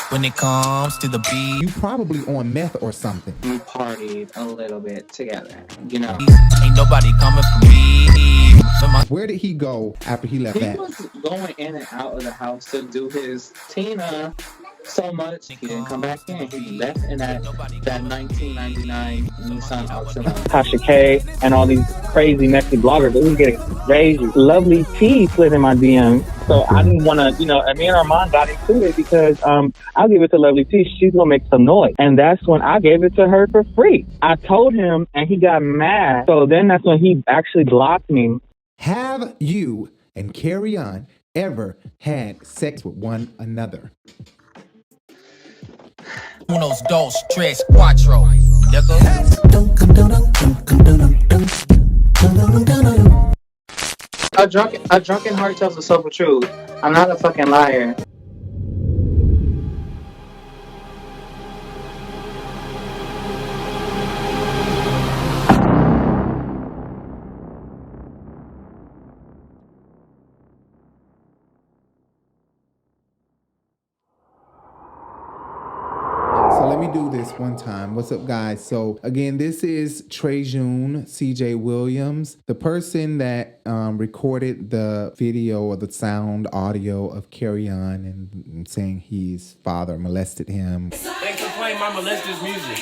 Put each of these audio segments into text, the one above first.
When it comes to the beat, you probably on meth or something. We partied a little bit together, you know. ain't nobody coming for me. Where did he go after he left that? He was going in and out of the house to do his Tina so much he didn't come back in. He left in that 1999 Nissan Altima. Tasha K and all these crazy messy bloggers, they was getting crazy. Lovely T slid in my DM. So I didn't want to, you know, and me and Armand got into it because I'll give it to Lovely T. She's going to make some noise. And that's when I gave it to her for free. I told him and he got mad. So then that's when he actually blocked me. Have you and Kerrion ever had sex with one another? Unos, dos, tres, cuatro. A drunken heart tells the sober truth. I'm not a fucking liar. So let me do this one time. What's up, guys? So again, this is TreJune, CJ Williams, the person that recorded the video or the sound audio of Kerrion and saying his father molested him. Thanks for playing my molesters music.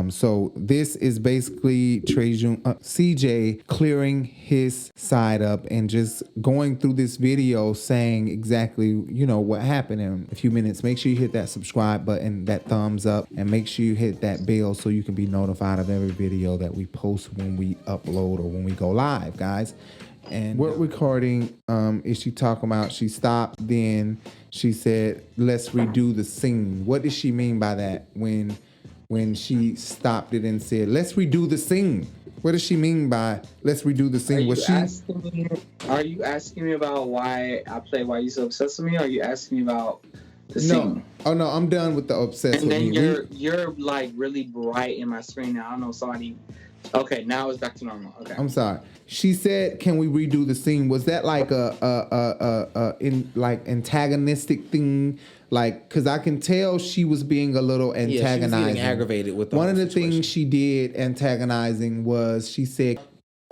So this is basically TreJune, CJ clearing his side up and just going through this video saying exactly, you know, what happened in a few minutes. Make sure you hit that subscribe button, that thumbs up, and make sure you hit that bell so you can be notified of every video that we post when we upload or when we go live, guys. And what recording is she talking about? She stopped, then she said, let's redo the scene. What does she mean by that when she stopped it and said, let's redo the scene? What does she mean by let's redo the scene? Are you asking me about why I play Why You So Obsessed With Me? Or are you asking me about the scene? Oh no, I'm done with the obsessed and with then me. You're like really bright in my screen now. I don't know, somebody. Okay, now it's back to normal. Okay. I'm sorry. She said, "Can we redo the scene?" Was that like a antagonistic thing? Like, because I can tell she was being a little antagonizing. Yeah, she was getting aggravated with the one of the things she did antagonizing was she said,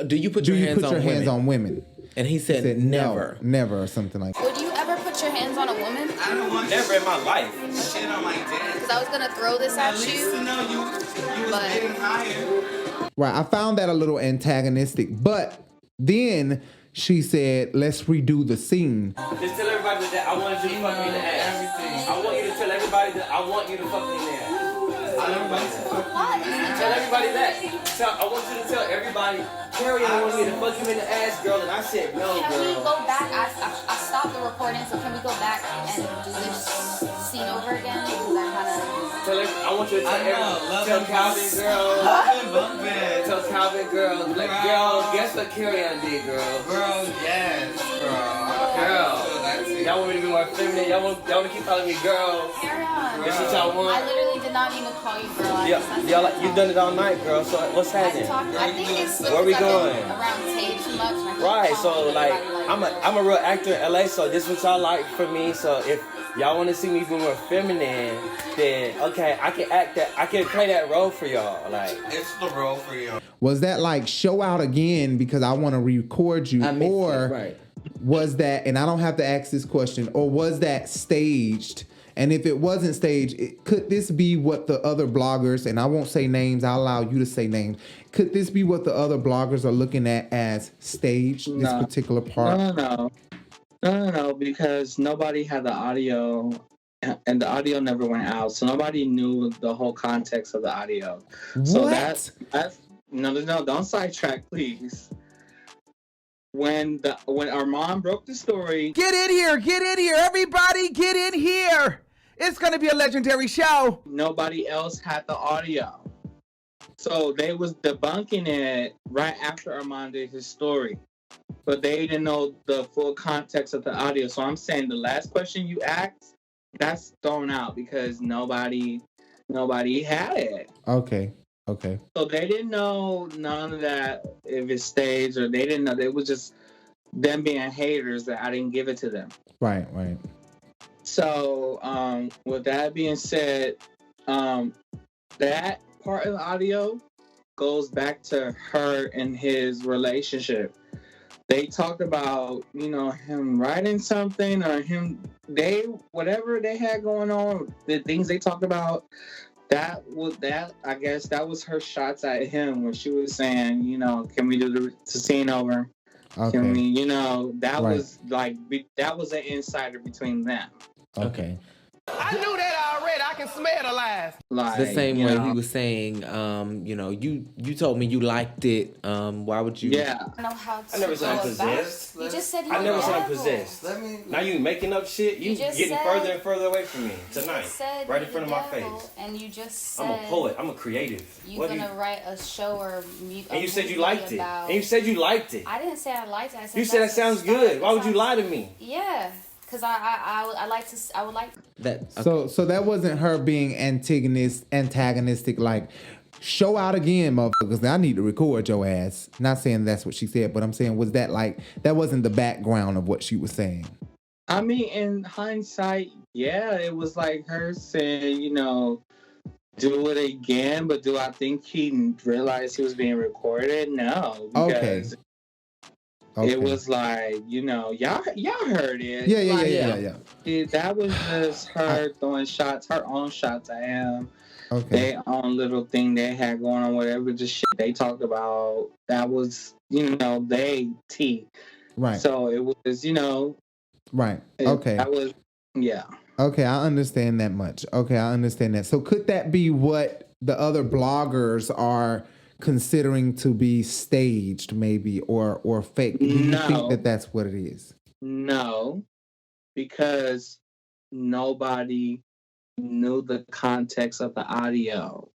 "Do you put your hands on women?" And he said never, never, or something like that. Would you ever put your hands on a woman? I don't want never in my life. Shit on my dad. Because I was gonna throw this at you. To know you was getting higher. Right, I found that a little antagonistic, but then she said, "Let's redo the scene." Just tell everybody that I want you to fuck me in the ass. I want you to tell everybody that I want you to fuck me in the ass. Tell everybody that. I want you to tell everybody, Kerrion wants me to fuck you in the ass, girl, and I said no, girl. Can we go back? I stopped the recording, so can we go back and do this scene over again? Because I want you to tell Calvin, girl. Tell Calvin, girl. Like, girl, guess what Kerrion did, girl? Girl, yes, girl. Girl. Y'all want me to be more feminine? Y'all want to keep calling me girl? Kerrion. This is what y'all want? I literally did not mean to call you girl. You've done it all night, girl. So what's happening? I think it's where we going? Around Tay too much. Right. So like, I'm a real actor in LA. So this is what y'all like for me. So if y'all want to see me be more feminine, then okay, I can act that. I can play that role for y'all. Like, it's the role for you. Was that like show out again because I want to record you, was that, and I don't have to ask this question, or was that staged? And if it wasn't staged, could this be what the other bloggers, and I won't say names, I'll allow you to say names. Could this be what the other bloggers are looking at as staged, this particular part? No, because nobody had the audio, and the audio never went out, so nobody knew the whole context of the audio. What? So that's no, don't sidetrack, please. When our mom broke the story, get in here, everybody, get in here. It's gonna be a legendary show. Nobody else had the audio, so they was debunking it right after Armand did his story, but they didn't know the full context of the audio. So I'm saying the last question you asked, that's thrown out because nobody had it. Okay. So they didn't know none of that, if it's staged, or they didn't know. It was just them being haters that I didn't give it to them. Right. So, with that being said, that part of the audio goes back to her and his relationship. They talked about, him writing something or whatever they had going on, the things they talked about. I guess that was her shots at him when she was saying, can we do the scene over? Okay. Can we, that Right. was like, that was an insider between them. Okay. I knew that already. I can smell the lies. Like, The same way he was saying, you told me you liked it. Why would you? Yeah. I know how to I never said I'm go about it. possessed. You just said you I never said I'm devil. possessed. Let me. Now you making up shit. You just getting said- further and further away from me You tonight, just said right in you're front of the my devil, face. and you just said I'm a poet. I'm a creative. you're gonna write a show or And you said you movie liked it. about- And you said you liked it. I didn't say I liked it. I said You said that that's the sounds start. good. Why would you That lie to sounds- me? Yeah, because I like to. I would like. That okay. So that wasn't her being antagonistic, like, show out again, motherfuckers. I need to record your ass. Not saying that's what she said, but I'm saying, was that like, that wasn't the background of what she was saying? I mean, in hindsight, yeah, it was like her saying, do it again. But do I think he realized he was being recorded? No. Because Okay. it was like, y'all heard it. Yeah. That was just her throwing shots, her own shots at him. Okay. Their own little thing they had going on, whatever the shit they talked about. That was, they tea. Right. So it was, Right. Okay. That was, yeah. Okay, I understand that much. Okay, I understand that. So could that be what the other bloggers are considering to be staged, maybe, or fake? Do you think that that's what it is? No, because nobody knew the context of the audio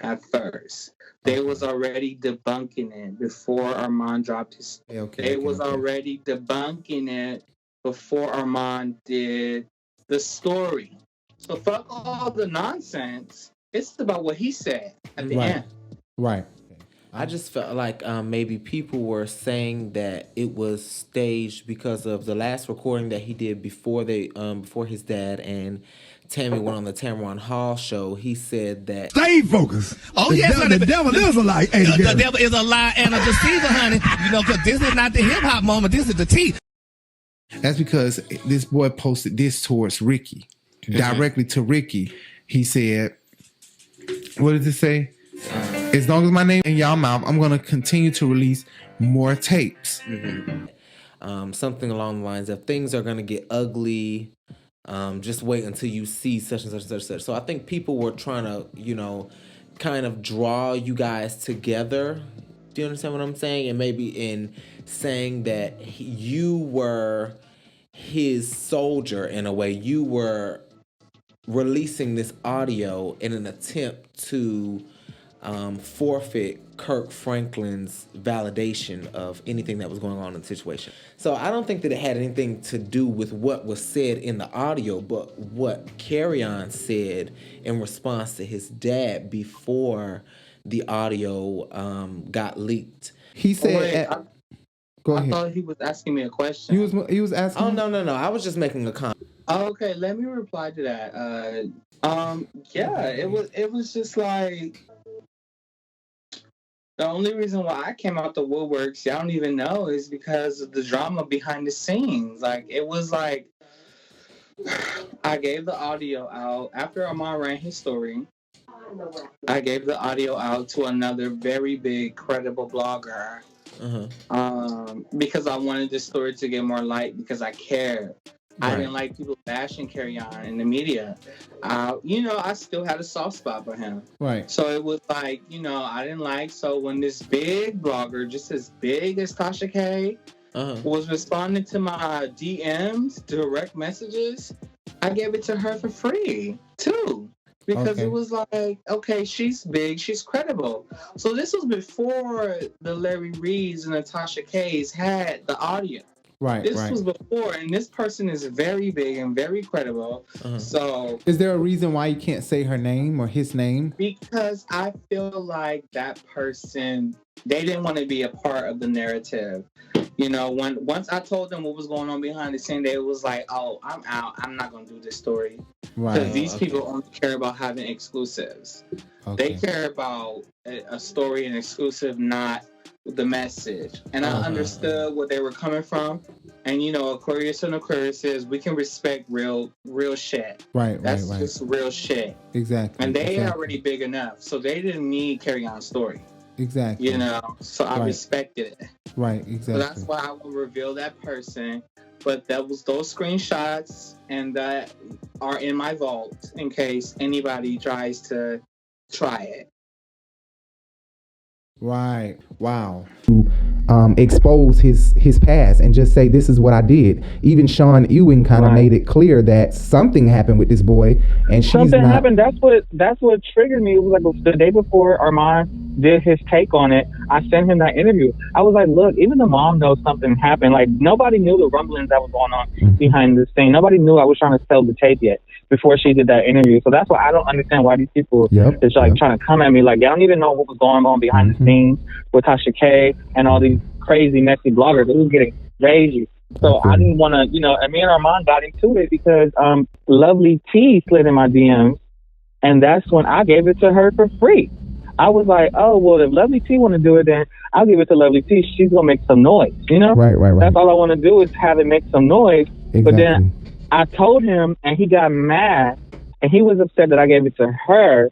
at first. They was already debunking it before Armand dropped his. They was already debunking it before Armand did the story. So fuck all the nonsense. It's about what he said at the end. Right. I just felt like maybe people were saying that it was staged because of the last recording that he did before his dad and Tammy went on the Tamron Hall show. He said that Stay focused. Oh, the devil is a lie. The devil is a lie and a deceiver, honey. Because this is not the hip hop moment. This is the tea. That's because this boy posted this towards Ricky, directly to Ricky. He said, what does it say? As long as my name in y'all mouth, I'm going to continue to release more tapes. Something along the lines of things are going to get ugly. Just wait until you see such and such and such and such. So I think people were trying to, kind of draw you guys together. Do you understand what I'm saying? And maybe in saying that you were his soldier in a way. You were releasing this audio in an attempt to forfeit Kirk Franklin's validation of anything that was going on in the situation. So I don't think that it had anything to do with what was said in the audio, but what Kerrion said in response to his dad before the audio got leaked. He said, go ahead. I thought he was asking me a question. He was asking. Oh, no. I was just making a comment. Okay, let me reply to that. Yeah, it was just like, the only reason why I came out the woodworks, y'all don't even know, is because of the drama behind the scenes. Like, it was like, I gave the audio out after Armand ran his story. I gave the audio out to another very big, credible blogger. Because I wanted this story to get more light, because I cared. I didn't like people bashing Kerrion in the media. I still had a soft spot for him. Right. So it was like, I didn't like. So when this big blogger, just as big as Tasha K, was responding to my DMs, direct messages, I gave it to her for free too. Because it was like, okay, she's big, she's credible. So this was before the Larry Reeds and the Tasha K's had the audio. Right. This right. was before, and this person is very big and very credible. So, is there a reason why you can't say her name or his name? because I feel like that person, they didn't want to be a part of the narrative. You know, once I told them what was going on behind the scene, they was like, "Oh, I'm out. I'm not gonna do this story." Right. Because these people only care about having exclusives. Okay. They care about a story and exclusive, not the message. And I understood what they were coming from. And you know, Aquarius and Aquarius, we can respect real shit. Right. That's right. just real shit. Exactly. And they exactly. already big enough, so they didn't need Kerrion's story. Exactly. You know, so I Right. respected it. Right. So Exactly. that's why I will reveal that person. But that was those screenshots, and that are in my vault in case anybody tries to try it. Right. Wow. Expose his past and just say this is what I did. Even Sean Ewing kind of made it clear that something happened with this boy, and she's Something not. happened. That's what triggered me. It was like the day before Armand did his take on it. I sent him that interview. I was like, look, even the mom knows something happened. Like nobody knew the rumblings that was going on behind this thing. Nobody knew I was trying to sell the tape yet before she did that interview. So that's why I don't understand why these people is like trying to come at me like they don't even know what was going on behind the scenes with Tasha K and all these crazy messy bloggers. It was getting crazy. So I didn't want to, you know, and me and Armand got into it because Lovely T slid in my DMs, and that's when I gave it to her for free. I was like, oh, well, if Lovely T want to do it, then I'll give it to Lovely T. She's going to make some noise, you know? Right. That's all I want to do is have it make some noise. Exactly. But then I told him, and he got mad, and he was upset that I gave it to her.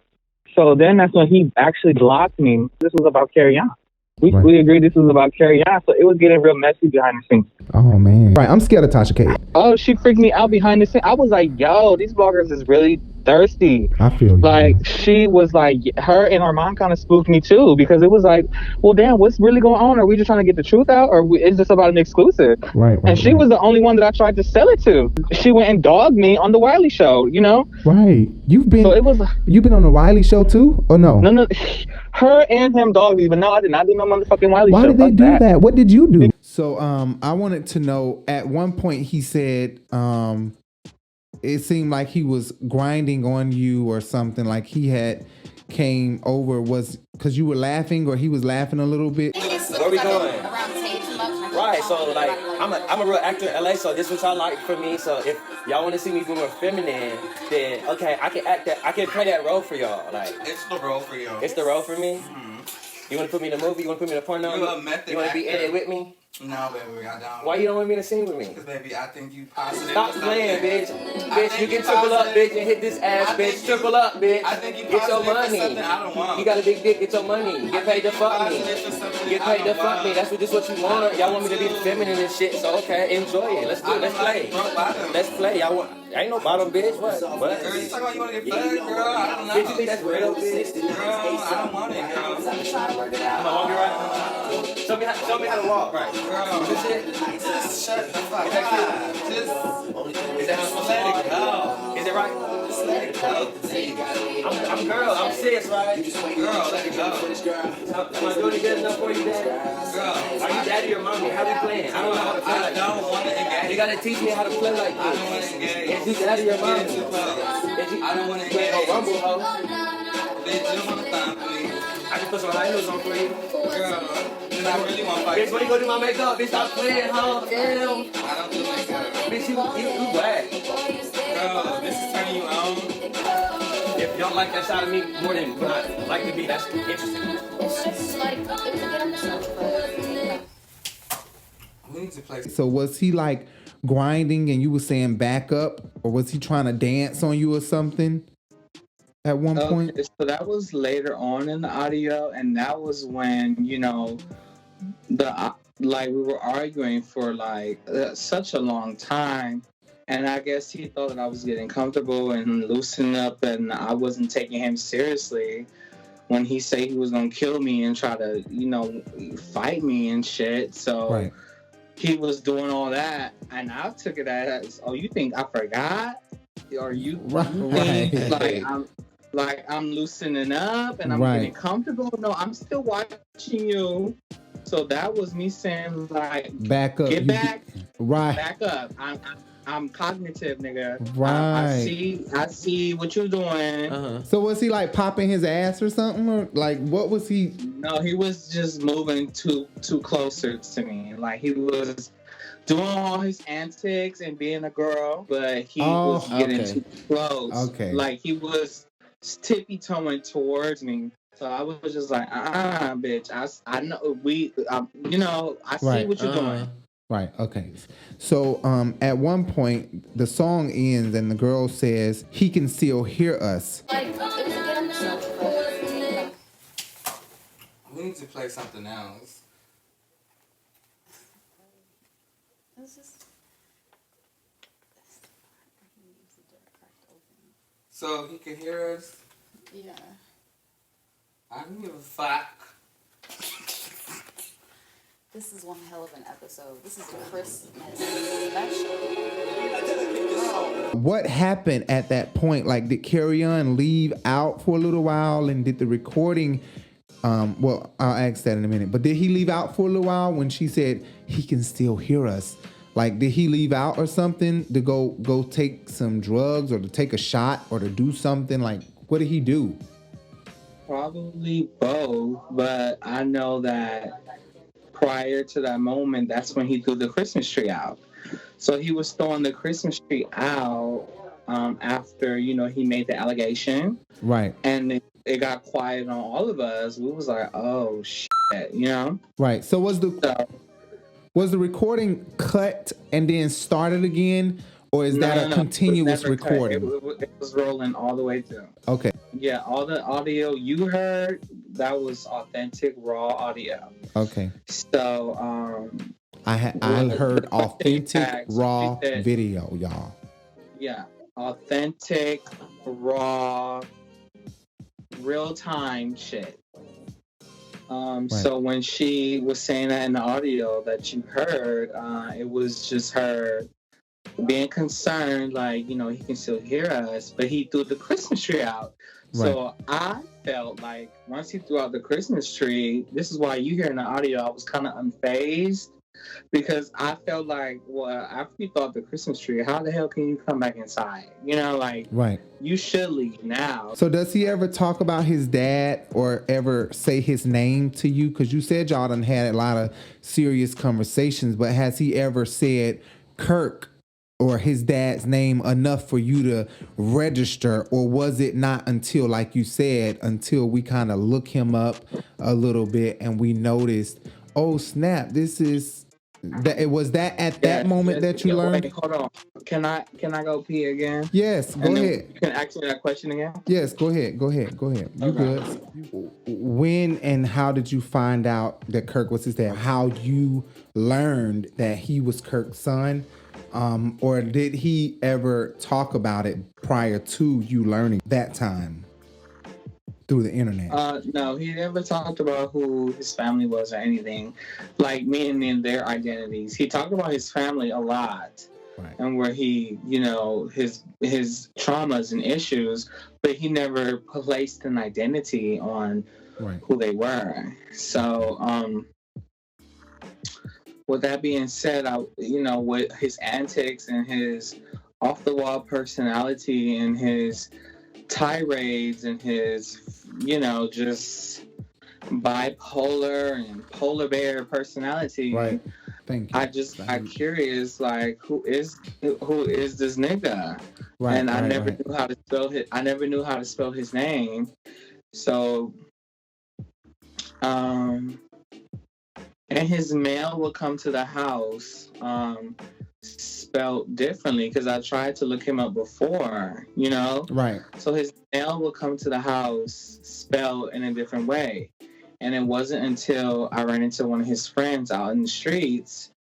So then that's when he actually blocked me. This was about Kerrion. We agreed this was about Kerrion, so it was getting real messy behind the scenes. Oh man. Right. I'm scared of Tasha K. Oh, she freaked me out behind the scenes. I was like, yo, these bloggers is really thirsty. I feel you. Like, she was like, her and Armand kind of spooked me too, because it was like, well, damn, what's really going on? Are we just trying to get the truth out, or is this about an exclusive? Right. And she was the only one that I tried to sell it to. She went and dogged me on the Wiley show, you know? Right. You've been on the Wiley show too, or no? No. Her and him dogged me, but no, I did not do no motherfucking Wiley show. Why did they do that? What did you do? So I wanted to know, at one point he said it seemed like he was grinding on you or something, like he had came over, was because you were laughing or he was laughing a little bit. Where we going? Right, so like I'm a real actor in LA, so this is what y'all like for me. So if y'all want to see me be more feminine, then okay, I can act that, I can play that role for y'all. Like it's the role for you. It's the role for me. You want to put me in a movie? You want to put me in a porno? You want to be in it with me? No, baby, I don't. Why you don't want me to sing with me? Because, baby, I think you positive. Stop playing, bitch. Bitch, you can triple up, bitch, and hit this ass, bitch. Triple up, bitch. I think you get your positive money. for something I don't want. You got a big dick, get your money. Get paid to fuck me. Get paid to fuck me. That's what you want. Y'all want me to be feminine and shit, so okay, enjoy it. Let's do it. Let's play. Let's play. Y'all want... Ain't no bottom, bitch. What? Girl, you talking about you want to get fucked, girl? I don't know. Bitch, you think that's real, bitch? Girl, I don't want it, girl. Am I walking right? Show me how to walk, right? Girl, this shit? Just shut the fuck up. Just let it go. Is it right? Just let it go. I'm girl. I'm sis, right? Girl, let it go. Am I doing it good enough for you, daddy? Girl, are you daddy or mommy? How we playing? I don't know how to play like that. I don't want to engage. You gotta teach me how to play like this. I don't want to engage. Is you daddy or mommy? I don't want to play engage. no rumble, ho. Bitch, you don't want to time for me. I can put some high heels on for you. Girl, then I really want to fight. Bitch, when you go do my makeup, bitch, stop playing, huh? Damn. I don't do makeup. Bitch, you whack. Girl, this is turning you on. If y'all like that side of me more than what I like to be, that's interesting. It's just like, it was a good episode, but... We need to play. So was he like grinding and you were saying back up, or was he trying to dance on you or something at one point? So that was later on in the audio, and that was when, you know, we were arguing for such a long time, and I guess he thought that I was getting comfortable and loosening up, and I wasn't taking him seriously when he said he was gonna kill me and try to, you know, fight me and shit. So he was doing all that, and I took it as, oh, you think I forgot? Or you think I'm loosening up and I'm getting comfortable? No, I'm still watching you. So that was me saying like, back up, get back, right, back up. I'm cognitive, nigga. right. I see what you're doing. So was he like popping his ass or something, or like what was he? No, he was just moving too closer to me. Like he was doing all his antics and being a girl, but he was getting too close. Okay. Like he was tippy toeing towards me. So I was just like, bitch. I know I see what you're doing. Right. Okay. So at one point the song ends and the girl says he can still hear us. Like, it was a good episode. We need to play something else. So he can hear us? Yeah. I don't give a fuck. This is one hell of an episode. This is a Christmas special. What happened at that point? Like, did Kerrion leave out for a little while, and did the recording? Well, I'll ask that in a minute. But did he leave out for a little while when she said he can still hear us? Like, did he leave out or something to go take some drugs or to take a shot or to do something? Like, what did he do? Probably both, but I know that prior to that moment, that's when he threw the Christmas tree out. So he was throwing the Christmas tree out after, he made the allegation. Right. And it got quiet on all of us. We was like, oh, shit, Right. So was the recording cut and then started again? Or is that a continuous recording? It was rolling all the way through. Okay. Yeah, all the audio you heard, that was authentic, raw audio. Okay. So, I heard authentic, raw video, y'all. Yeah, authentic, raw, real-time shit. Right. So when she was saying that in the audio that you heard, it was just her being concerned, like, he can still hear us, but he threw the Christmas tree out. Right. So I felt like once he threw out the Christmas tree, this is why you hear in the audio, I was kind of unfazed, because I felt like, well, after you throw out the Christmas tree, how the hell can you come back inside? Right. You should leave now. So does he ever talk about his dad or ever say his name to you? Because you said y'all done had a lot of serious conversations, but has he ever said Kirk or his dad's name enough for you to register? Or was it not until, like you said, until we kind of look him up a little bit and we noticed, oh snap, this is that? It was that at that moment that you learned? Wait, hold on. Can I go pee again? Yes, go ahead. You can ask me that question again? Yes, go ahead. You good. When and how did you find out that Kirk was his dad? How you learned that he was Kirk's son? Or did he ever talk about it prior to you learning that time through the internet? No, he never talked about who his family was or anything, like meaning their identities. He talked about his family a lot, right, and where he, his traumas and issues, but he never placed an identity on who they were. So, with that being said, with his antics and his off-the-wall personality and his tirades and his, just bipolar and polar bear personality. Right. Thank you. I just got curious, like, who is this nigga? Right. And I never knew how to spell his. I never knew how to spell his name. So, and his mail would come to the house spelled differently, because I tried to look him up before, Right. So his mail would come to the house spelled in a different way. And it wasn't until I ran into one of his friends out in the streets,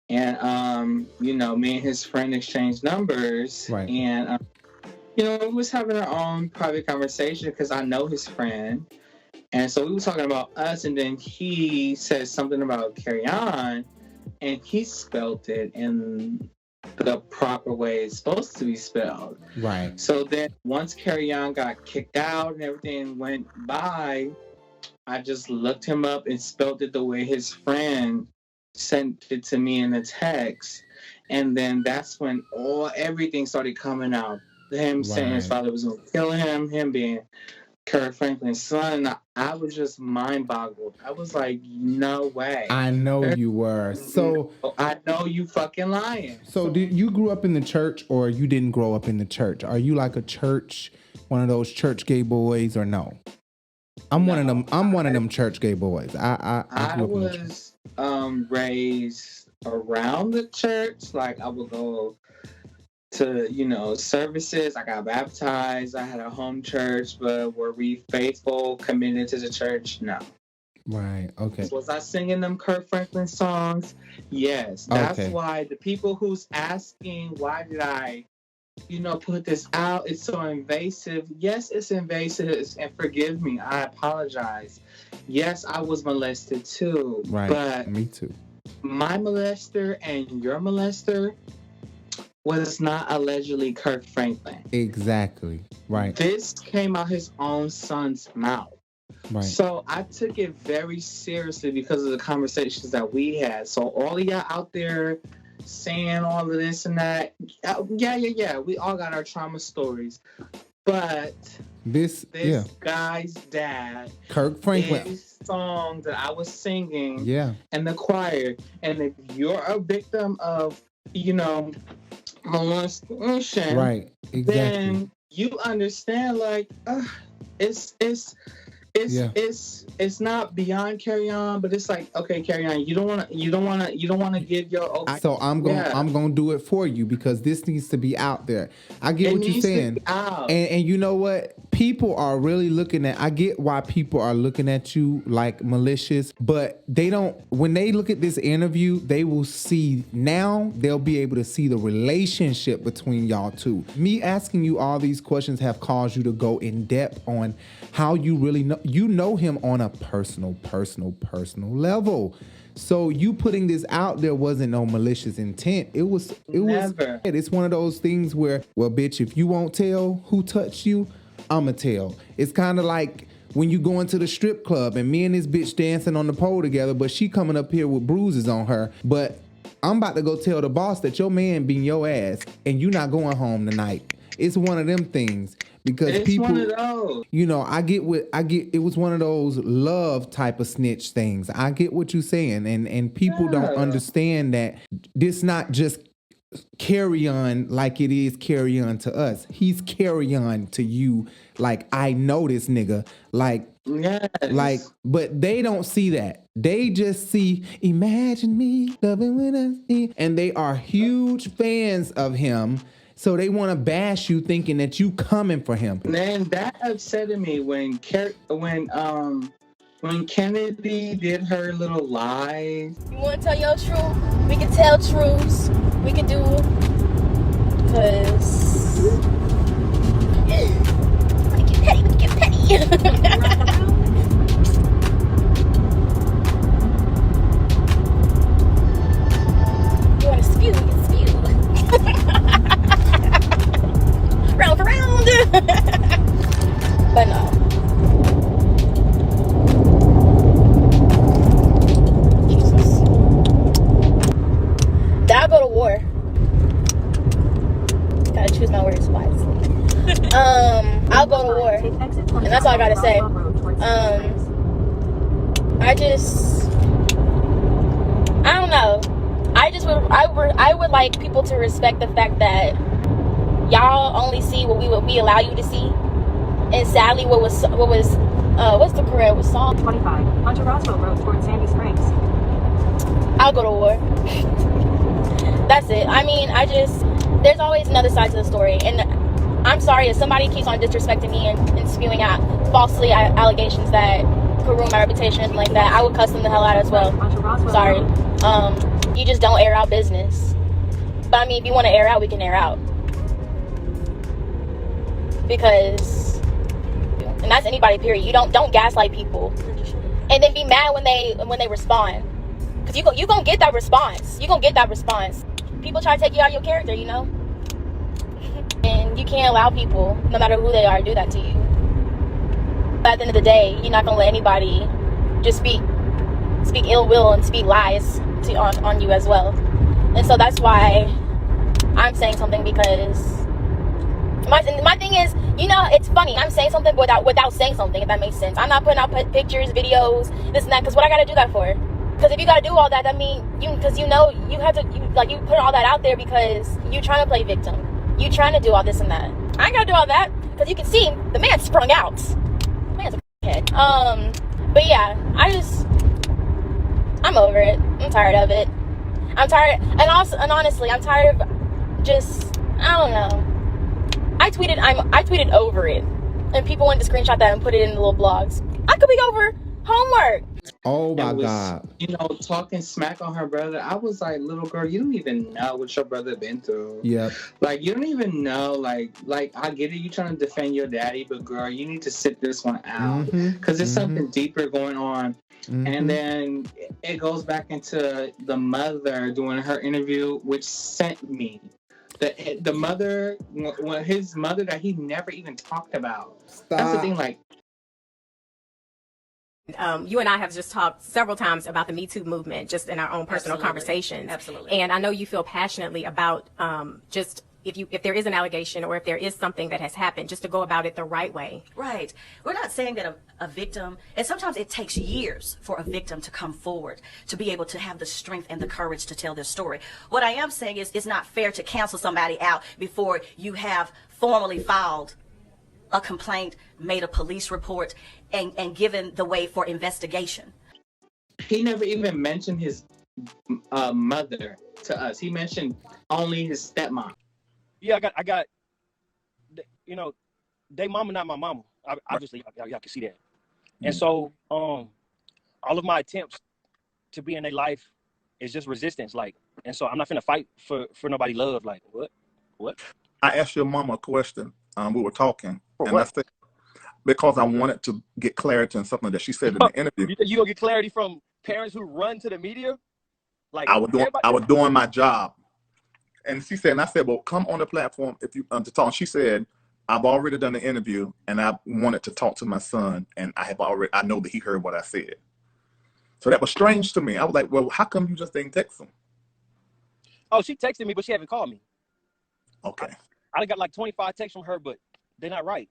and, me and his friend exchanged numbers. Right. And, we was having our own private conversation because I know his friend. And so we were talking about us, and then he said something about Kerrion, and he spelled it in the proper way it's supposed to be spelled. Right. So then once Kerrion got kicked out and everything went by, I just looked him up and spelled it the way his friend sent it to me in a text. And then that's when everything started coming out. Him saying his father was going to kill him being Kirk Franklin's son. I was just mind boggled. I was like, no way. I know you were. So I know you fucking lying. So did you grew up in the church, or you didn't grow up in the church? Are you like a church, one of those church gay boys, or no? I'm one of them church gay boys. I was raised around the church. Like, I would go to, services. I got baptized. I had a home church, but were we faithful, committed to the church? No. Right. Okay. Was I singing them Kirk Franklin songs? Yes. That's why the people who's asking, why did I, put this out? It's so invasive. Yes, it's invasive, and forgive me. I apologize. Yes, I was molested too. Right. But me too. My molester and your molester was not allegedly Kirk Franklin. Exactly. Right. This came out his own son's mouth. Right. So I took it very seriously because of the conversations that we had. So all of y'all out there saying all of this and that, yeah. We all got our trauma stories. But this guy's dad, Kirk Franklin, his song that I was singing in the choir, and if you're a victim of, molestation, right? Exactly. Then you understand, like, it's not beyond Kerrion, but it's like, okay, Kerrion, you don't want to give your. So I'm gonna do it for you, because this needs to be out there. I get what you're saying, and you know what? People are really looking at. I get why people are looking at you like malicious, but they don't. When they look at this interview, they will see now. They'll be able to see the relationship between y'all two. Me asking you all these questions have caused you to go in depth on how you really know. You know him on a personal level. So you putting this out there wasn't no malicious intent. It was. It's one of those things where, well, bitch, if you won't tell who touched you, I'ma tell. It's kind of like when you go into the strip club and me and this bitch dancing on the pole together, but she coming up here with bruises on her. But I'm about to go tell the boss that your man being your ass and you not going home tonight. It's one of them things. Because it's people, one of those. I get. It was one of those love type of snitch things. I get what you're saying, and people don't understand that this not just Kerrion like it is Kerrion to us. He's Kerrion to you. Like, I know this nigga. But they don't see that. They just see, imagine me loving when I see, and they are huge fans of him. So they want to bash you, thinking that you coming for him. Man, that upset me when Kennedy did her little lies. You want to tell your truth? We can tell truths. We can do, cause we can get petty. You want to spew? You can spew. Round for round. But no. Jesus. I'll go to war. Gotta choose my words wisely. I'll go to war. And that's all I gotta say. I don't know. I would like people to respect the fact that y'all only see what we allow you to see, and sadly, what's the career was song 25 onto Roswell Road towards Sandy Springs. I'll go to war. That's it. I mean, there's always another side to the story, and I'm sorry if somebody keeps on disrespecting me and spewing out falsely allegations that could ruin my reputation and like that. I would cuss them the hell out as well. Sorry. You just don't air out business. But I mean, if you want to air out, we can air out. Because, and that's anybody, period. You don't gaslight people, and then be mad when they respond, because you gonna get that response. People try to take you out of your character, and you can't allow people, no matter who they are, to do that to you. But at the end of the day, you're not gonna let anybody just speak ill will and speak lies on you as well. And so that's why I'm saying something, because my thing is, you know, it's funny. I'm saying something without saying something, if that makes sense. I'm not putting out pictures, videos, this and that, because what I gotta do that for? Because if you gotta do all that, because you know you have to, you put all that out there because you trying to play victim. You trying to do all this and that. I ain't gotta do all that, because you can see the man sprung out. The man's a head. But yeah, I'm over it. I'm tired of it. I'm tired, and honestly, I'm tired of just, I don't know. I tweeted over it, and people wanted to screenshot that and put it in the little blogs. I could be over homework. Oh my God. You know, talking smack on her brother. I was like, little girl, you don't even know what your brother been through. Yep. Like, you don't even know, like I get it, you trying to defend your daddy, but girl, you need to sit this one out. Because there's something deeper going on. And then it goes back into the mother doing her interview, which sent me. The mother, his mother that he never even talked about. Stop. That's the thing, like. You and I have just talked several times about the Me Too movement, just in our own personal conversations. Absolutely. And I know you feel passionately about just if there is an allegation or if there is something that has happened, just to go about it the right way. Right. We're not saying that a victim, and sometimes it takes years for a victim to come forward, to be able to have the strength and the courage to tell their story. What I am saying is it's not fair to cancel somebody out before you have formally filed a complaint, made a police report, and given the way for investigation. He never even mentioned his mother to us. He mentioned only his stepmom. Yeah, I got, you know, they mama not my mama. Obviously, y'all can see that. And so, all of my attempts to be in their life is just resistance, like. And so I'm not finna fight for nobody love, like what? I asked your mama a question. We were talking, and what? I said, because I wanted to get clarity on something that she said in the interview. You gonna get clarity from parents who run to the media? Like I was doing my job, and she said, and I said, well, come on the platform if you to talk. And she said, I've already done the interview, and I wanted to talk to my son, and I know that he heard what I said. So that was strange to me. I was like, well, how come you just didn't text him? Oh, she texted me, but she haven't called me. Okay. I got like 25 texts from her, but they're not right.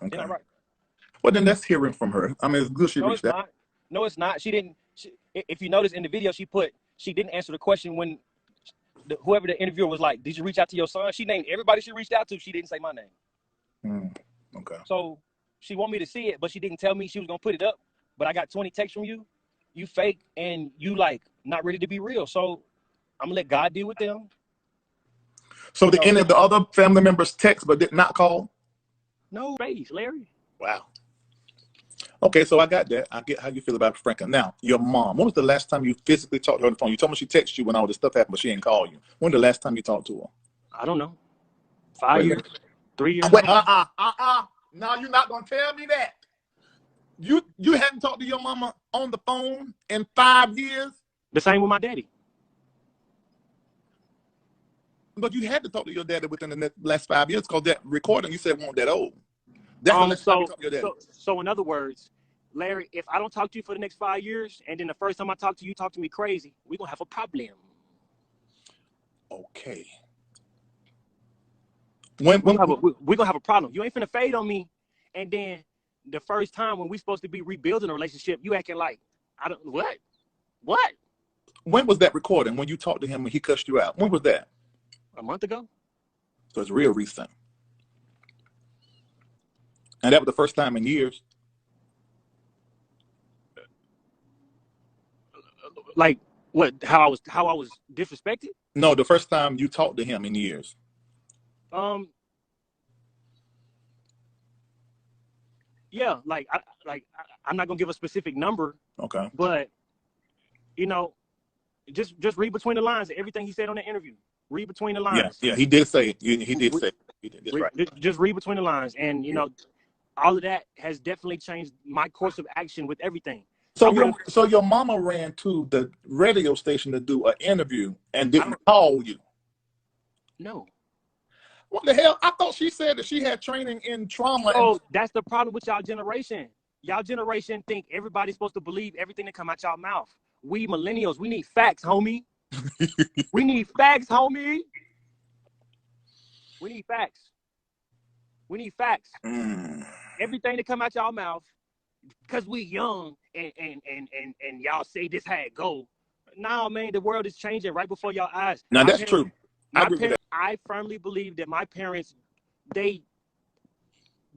Okay. They're not right. Well, then that's hearing from her. I mean, it's good she reached out. No, it's not. She didn't. If you notice in the video, she didn't answer the question when whoever the interviewer was like, did you reach out to your son? She named everybody she reached out to. She didn't say my name. Okay. So she wanted me to see it, but she didn't tell me she was going to put it up. But I got 20 texts from you. You fake and you like not ready to be real. So I'm going to let God deal with them. So did any of the other family members text but did not call? No, Larry. Wow. Okay, so I got that. I get how you feel about Frankli. Now, your mom, when was the last time you physically talked to her on the phone? You told me she texted you when all this stuff happened, but she didn't call you. When the last time you talked to her? I don't know. 5 years? 3 years? Wait, No, you're not going to tell me that. You hadn't talked to your mama on the phone in 5 years? The same with my daddy. But you had to talk to your daddy within the last 5 years because that recording you said wasn't that old. That's the last time you talked to your daddy. So in other words, Larry, if I don't talk to you for the next 5 years, and then the first time I talk to you talk to me crazy, we're going to have a problem. Okay. We're going to have a problem. You ain't finna fade on me, and then the first time when we supposed to be rebuilding a relationship, you acting like, what? When was that recording when you talked to him and he cussed you out? When was that? A month ago. So it's real recent. And that was the first time in years. Like what? How I was disrespected? No, the first time you talked to him in years. Yeah, I'm not gonna give a specific number. Okay. But you know, just read between the lines of everything he said on the interview. Read between the lines. Yeah, he did say it. He did say it. That's right. Just read between the lines, and you know, all of that has definitely changed my course of action with everything. So your mama ran to the radio station to do an interview and didn't call you? No. What the hell? I thought she said that she had training in trauma. Oh, that's the problem with y'all generation. y'all generation think everybody's supposed to believe everything that come out y'all mouth. We millennials, we need facts, homie. We need facts, homie. We need facts. We need facts. Everything that come out y'all mouth, because we young and y'all say this how it go. Nah, man, the world is changing right before y'all eyes. Now that's true. I agree with that. I firmly believe that my parents, they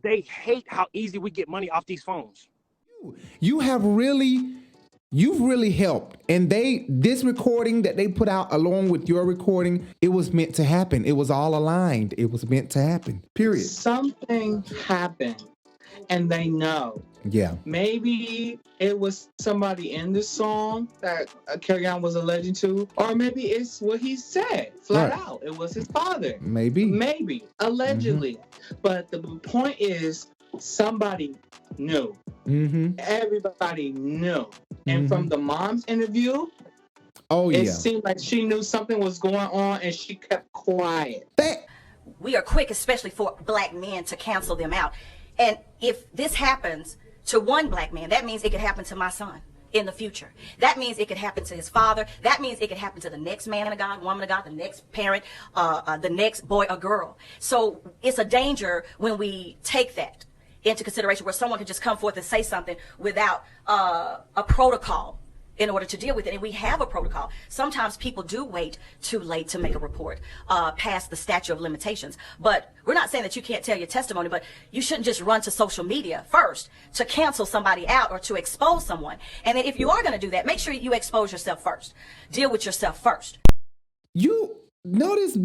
hate how easy we get money off these phones. You've really helped. And this recording that they put out along with your recording, it was meant to happen. It was all aligned. It was meant to happen. Period. Something happened and they know. Yeah. Maybe it was somebody in the song that Kerrion was alleging to, or maybe it's what he said flat out. It was his father. Maybe. Allegedly. But the point is, somebody knew. Everybody knew. And from the mom's interview, it seemed like she knew something was going on and she kept quiet. We are quick, especially for black men, to cancel them out. And if this happens to one black man, that means it could happen to my son in the future. That means it could happen to his father. That means it could happen to the next man of God, woman of God, the next parent, the next boy or girl. So it's a danger when we take that into consideration, where someone can just come forth and say something without a protocol in order to deal with it. And we have a protocol. Sometimes people do wait too late to make a report past the statute of limitations. But we're not saying that you can't tell your testimony, but you shouldn't just run to social media first to cancel somebody out or to expose someone. And then if you are going to do that, make sure you expose yourself first. Deal with yourself first. You notice,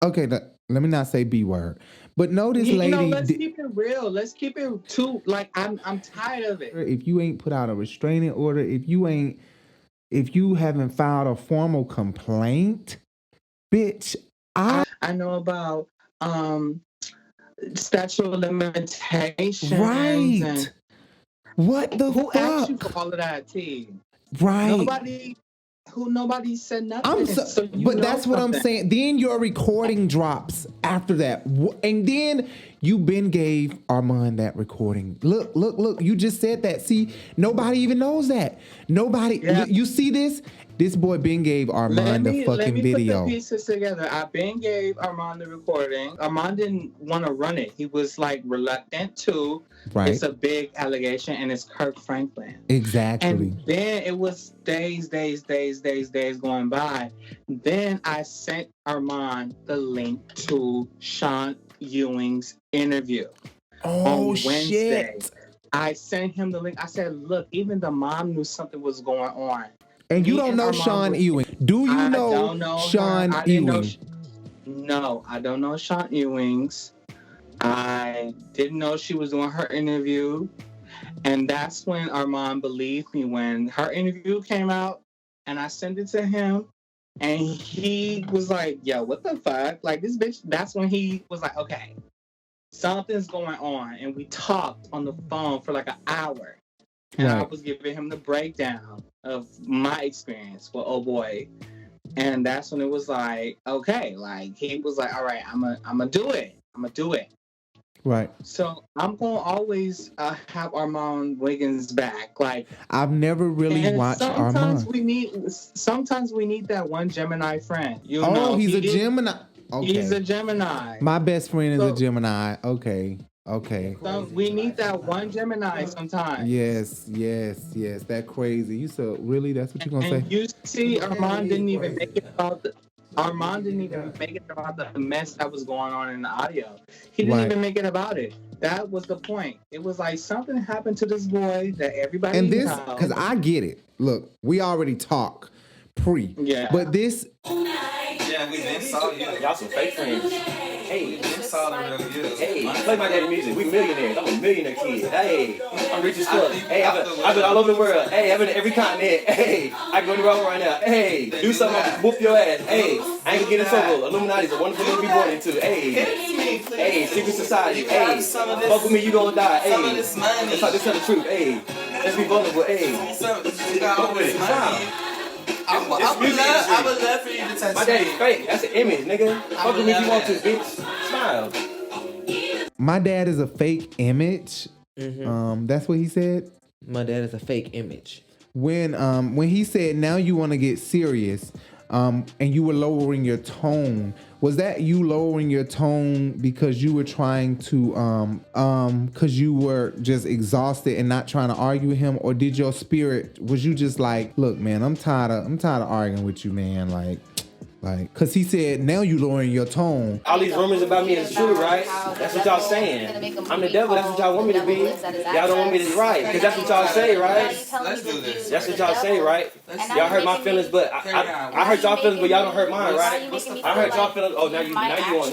okay, let me not say B word, but notice, lady. Let's keep it real. Let's keep it I'm tired of it. If you ain't put out a restraining order, if you haven't filed a formal complaint, bitch, I know about statute of limitations. Right. And what the who fuck? asked you for all of that, T? Right. Nobody said nothing. But that's what I'm saying. Then your recording drops after that. And then you gave Armand that recording. Look. You just said that. See, nobody even knows that. Nobody. Yeah. You see this? This boy gave Armand the fucking video. Let me put the pieces together. I gave Armand the recording. Armand didn't want to run it. He was reluctant to. Right. It's a big allegation, and it's Kirk Franklin. Exactly. And then it was days going by. Then I sent Armand the link to Sean Ewing's interview on Wednesday. Shit. I sent him the link. I said, look, even the mom knew something was going on. And you don't know Sean Ewing. Do you know Sean Ewing? No, I don't know Sean Ewing's. I didn't know she was doing her interview. And that's when Armand believed me, when her interview came out and I sent it to him. And he was like, yo, what the fuck? Like, this bitch, that's when he was like, okay, something's going on. And we talked on the phone for an hour. And I was giving him the breakdown of my experience with Oh Boy. And that's when it was like, okay, he was like, all right, I'm gonna do it. I'm gonna do it. Right. So I'm gonna always have Armand Wiggins back. I've never really watched Armand. Sometimes we need that one Gemini friend. He's a Gemini. Okay. He's a Gemini. My best friend is a Gemini. Okay. So we need that one Gemini sometimes. Yes. That crazy. You so really? That's what you're gonna say? You see, Armand didn't even make it about the mess that was going on in the audio. He didn't even make it about it. That was the point. It was like something happened to this boy that everybody knows. Because I get it. Look, we already talk pre. Yeah. But this. Yeah, we then saw you. Y'all some fake friends. Hey, we saw the real you. Hey, play my daddy music. We millionaires. I'm a millionaire kid. Hey, I'm rich as fuck. Hey, I've been all over the world. Hey, I've been to every continent. Hey, I can go to Rome right now. Hey, do something, whoop your ass. Hey, I ain't gonna get in trouble. Illuminati's a wonderful thing to be born into. Hey, secret society. Hey, fuck with me, you gonna die. Hey, let's talk this the truth. Hey, let's be vulnerable. Hey, fuck with it. I would love for you to touch my daddy's fake. That's an image, nigga. Fuck with me if you want to, bitch. Smile. My dad is a fake image. That's what he said. My dad is a fake image. When he said now you want to get serious, and you were lowering your tone, was that you lowering your tone because you were trying to because you were just exhausted and not trying to argue with him, or did your spirit, was you just like, look man, I'm tired of arguing with you, man, like cause he said now you lowering your tone. All these rumors about me is true, right? That's what y'all saying. I'm the devil. That's what y'all want me to be. Y'all don't want me to right, because that's what y'all say, right? Let's do this. That's what y'all say, right? Y'all hurt my feelings, but I hurt y'all feelings, but y'all don't hurt mine, right? I hurt y'all feelings. Oh, now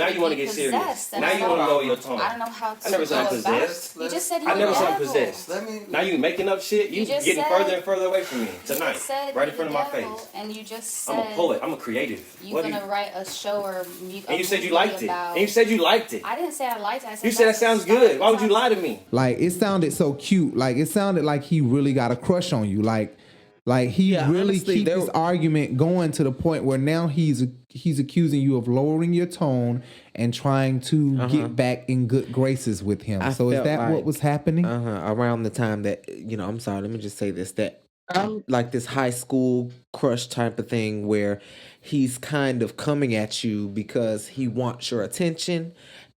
you want to get serious. Now you want to lower your tone. I don't know how to. I never said I'm possessed. You just said you I never said I'm devil. possessed. Now you making up shit. You just getting said- further and further away from me tonight, right in front of my face. And you just said I'm a poet. I'm a creative. you're gonna write a show or And you said you liked it. And you said you liked it. I didn't say I liked it. I said You said that sounds good. Why would you lie to me? Like it sounded so cute. Like it sounded like he really got a crush on you. Like he really honestly, keep this argument going to the point where now he's accusing you of lowering your tone and trying to get back in good graces with him. So is that what was happening? Around the time that, I'm sorry, let me just say this, that like this high school crush type of thing where he's kind of coming at you because he wants your attention,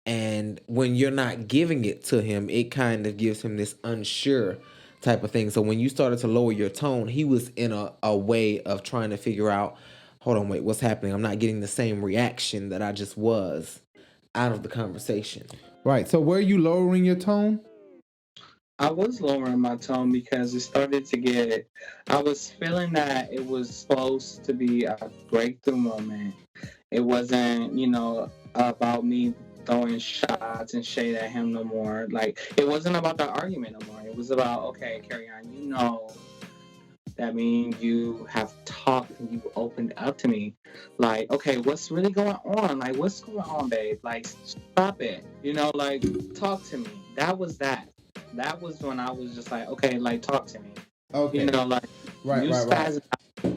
and when you're not giving it to him, it kind of gives him this unsure type of thing. So when you started to lower your tone, he was in a way of trying to figure out, hold on, wait, what's happening? I'm not getting the same reaction that I just was out of the conversation. Right. So were you lowering your tone? I was lowering my tone because it started to get, I was feeling that it was supposed to be a breakthrough moment. It wasn't, about me throwing shots and shade at him no more. Like, it wasn't about the argument no more. It was about, okay, Kerrion, that means you have talked and you opened up to me. Like, okay, what's really going on? Like, what's going on, babe? Like, stop it. Talk to me. That was that. That was when I was just like, okay, like, talk to me. Okay. Right.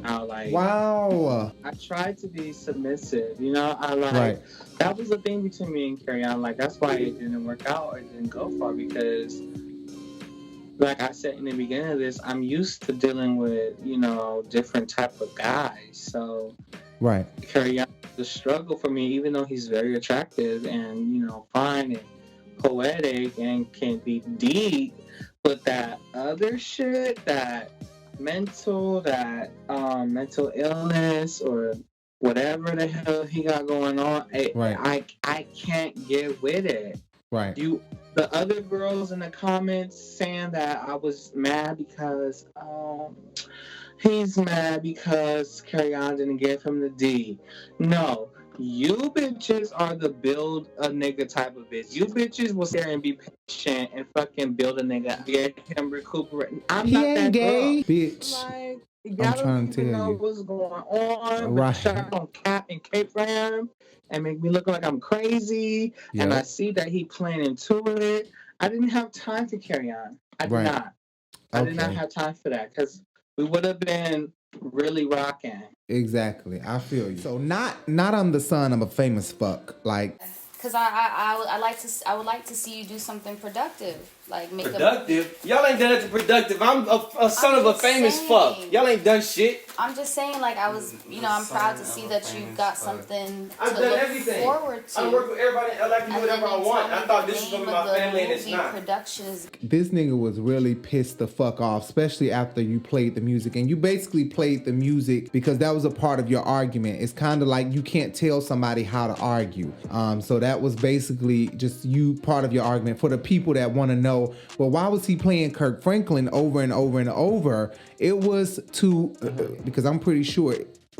Out, like, wow. I tried to be submissive, that was the thing between me and Kerrion. Like, that's why it didn't work out or it didn't go far, because like I said in the beginning of this, I'm used to dealing with, different type of guys. So right. Kerrion, the struggle for me, even though he's very attractive and, fine and poetic and can be deep, but that other shit, that mental illness or whatever the hell he got going on, I can't get with it. Right. The other girls in the comments saying that I was mad because he's mad because Kerrion didn't give him the D. No. You bitches are the build a nigga type of bitch. You bitches will sit there and be patient and fucking build a nigga, get him recuperate. I'm he not ain't that gay, girl. bitch. Like, I'm y'all trying don't to even tell know you. what's going on. Right. But shot on cap and cape for him and make me look like I'm crazy. Yep. And I see that he playing into it. I didn't have time to Kerrion. I did not. I did not have time for that because we would have been really rocking. Exactly. I feel you. So not I'm the son of a famous fuck. Like, because I would like to see you do something productive, like make productive. Y'all ain't done nothing productive. I'm a son of a famous fuck. Y'all ain't done shit. I'm just saying, like, I was, I'm proud to see that you got something to I've done look everything. forward to. I work with everybody. I like to do whatever I want. I thought this was gonna be my family, and it's not. This nigga was really pissed the fuck off, especially after you played the music. And you basically played the music because that was a part of your argument. It's kind of like you can't tell somebody how to argue. So that was basically just you part of your argument. For the people that want to know, well, why was he playing Kirk Franklin over and over and over? It was to, because I'm pretty sure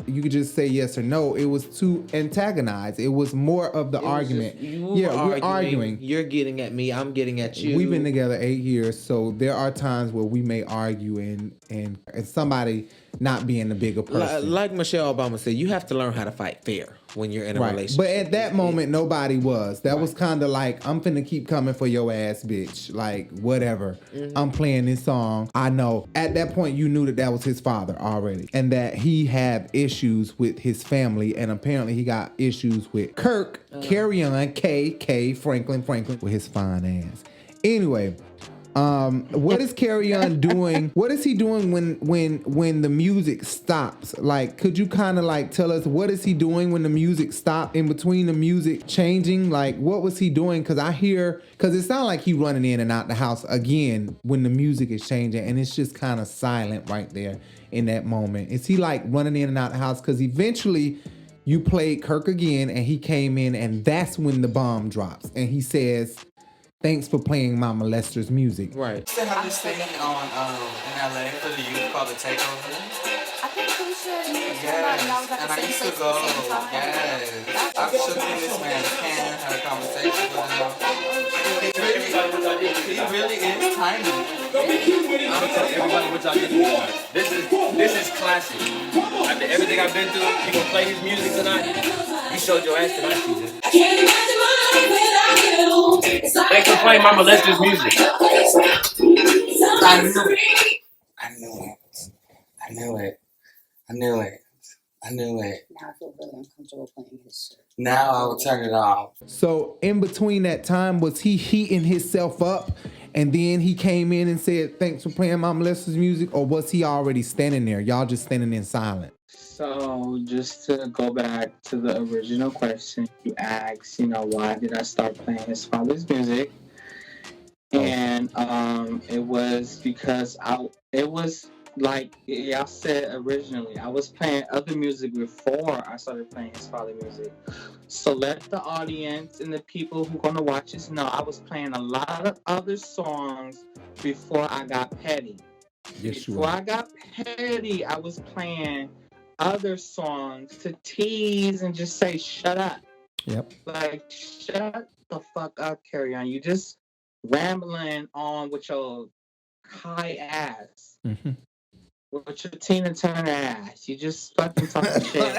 you could just say yes or no. It was to antagonize. It was more of the argument. We're arguing. You're getting at me. I'm getting at you. We've been together 8 years, so there are times where we may argue and somebody not being the bigger person. Like Michelle Obama said, you have to learn how to fight fair when you're in a relationship. But at that moment, nobody was. That was kind of like, I'm finna keep coming for your ass, bitch. Like, whatever. I'm playing this song. I know. At that point, you knew that was his father already. And that he had issues with his family. And apparently he got issues with Kirk, Kerrion, K, Franklin, with his fine ass. Anyway, What is Kerrion doing? What is he doing when the music stops? Like, could you kind of like tell us what is he doing when the music stopped, in between the music changing? Like, what was he doing? Because it sounds like he running in and out the house again when the music is changing, and it's just kind of silent right there in that moment. Is he like running in and out the house? Because eventually you played Kirk again, and he came in, and that's when the bomb drops, and he says, "Thanks for playing my molester's music." Right. Used to have this thing on in LA for the youth called the Takeover. I think Felicia and you were Yes, and I was at and the I same used place to go. at the same time. Yes, I've shook in this man's hand, had a conversation with him. He really is tiny. I'm telling everybody what y'all did. This is classic. After everything I've been through, you gonna play his music tonight? You showed your ass tonight, TJ. I can't imagine my life without you. Thanks for playing my molester's music. I knew it. I knew it. I knew it. I knew it. Now I feel really uncomfortable playing his shit. Now I will turn it off. So in between that time, was he heating himself up, and then he came in and said, "Thanks for playing my molester's music," or was he already standing there? Y'all just standing in silent. So just to go back to the original question you asked, why did I start playing his father's music? And it was because it was like y'all said originally, I was playing other music before I started playing his father's music. So let the audience and the people who are gonna watch this know I was playing a lot of other songs before I got petty. Yes, Before I got petty, I was playing other songs to tease and just say, "Shut up." Yep. Like, shut the fuck up, Kerrion. You just rambling on with your high ass. Mm-hmm. With your Tina Turner ass. You just fucking talking shit.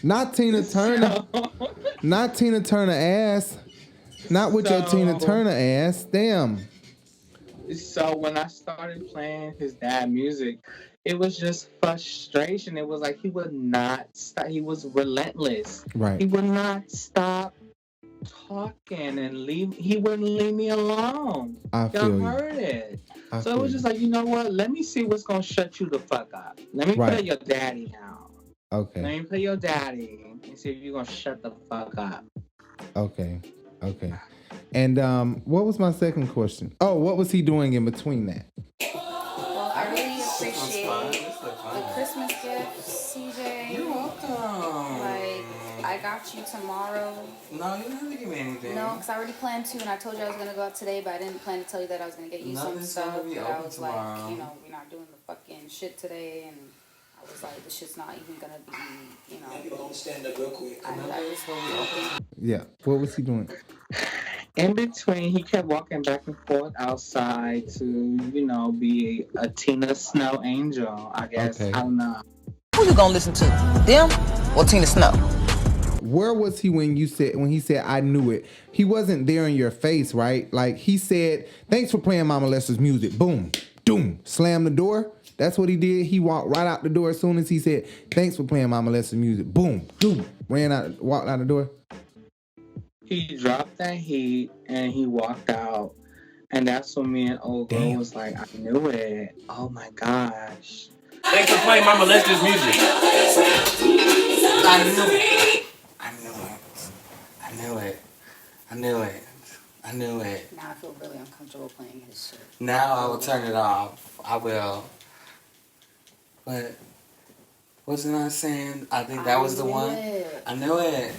Not Tina Turner. Not Tina Turner ass. Not with your Tina Turner ass. Damn. So when I started playing his dad music, it was just frustration. It was like he would not stop. He was relentless. Right. He would not stop talking and he wouldn't leave me alone. Y'all heard it. So it was just like, you know what? Let me see what's gonna shut you the fuck up. Let me play your daddy now. Okay. Let me play your daddy and see if you're gonna shut the fuck up. Okay. And what was my second question? Oh, what was he doing in between that? Well, I really appreciate the Christmas gifts, CJ. You're welcome. Like, I got you tomorrow. No, you didn't have to give me anything. No, because I already planned to, and I told you I was going to go out today, but I didn't plan to tell you that I was going to get you some stuff. But I was tomorrow. like, we're not doing the fucking shit today, and I was like, this shit's not even going to be, Maybe don't stand up real quick. Yeah. What was he doing? In between, he kept walking back and forth outside to, be a Tina Snow angel, I guess. Okay. I don't know. Who you gonna listen to? Them or Tina Snow? Where was he when he said "I knew it"? He wasn't there in your face, right? Like he said, "Thanks for playing my molester's music." Boom, doom, slam the door. That's what he did. He walked right out the door as soon as he said, "Thanks for playing my molester's music." Boom, doom, walked out the door. He dropped that heat and he walked out, and that's when me and old girl was like, "I knew it." Oh my gosh. Thanks for playing my molester's music. I knew it. I knew it. I knew it. I knew it. I knew it. Now I feel really uncomfortable playing his shit. Now I will turn it off. I will. But wasn't I saying I think that was the one? I knew it.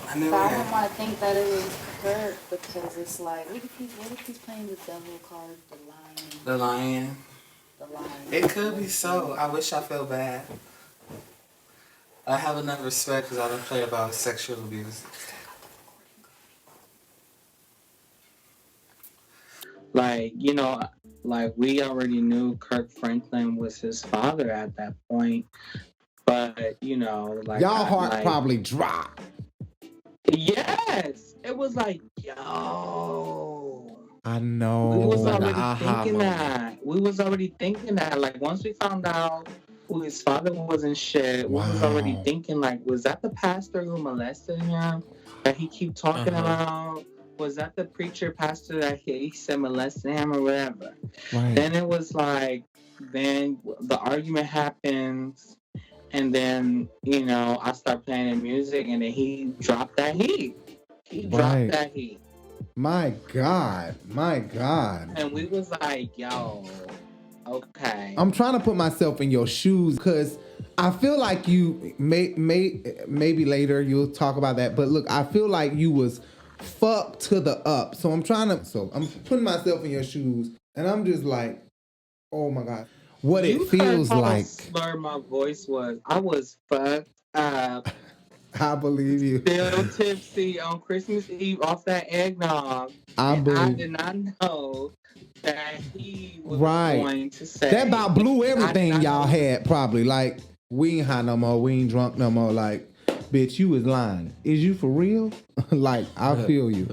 I knew But it. I don't want to think that it was Kirk, because it's like, what if he's playing the devil card, the lion? The lion. The lion. It could be so. I wish I felt bad. I have enough respect because I don't play about sexual abuse. Like, we already knew Kirk Franklin was his father at that point. But, like... Y'all heart probably dropped. Yes! It was like, yo... I know. We was already thinking that. Like, once we found out who his father wasn't shit. We was already thinking, like, was that the pastor who molested him that he keep talking about? Was that the preacher pastor that he said molested him or whatever? Right. Then it was like, then the argument happens, and then, you know, I start playing the music, and then he dropped that heat. He dropped that heat. My God. And we was like, yo, okay. I'm trying to put myself in your shoes because I feel like you maybe later you'll talk about that. But look, I feel like you was fucked to the up. So I'm putting myself in your shoes, and I'm just like, oh my God, what it feels like. Slur my voice was. I was fucked up. I believe you. Still tipsy on Christmas Eve off that eggnog. I did not know that he was going to say. That about blew everything y'all had probably. Like, we ain't high no more. We ain't drunk no more. Like, bitch, you was lying. Is you for real? Like, I feel you.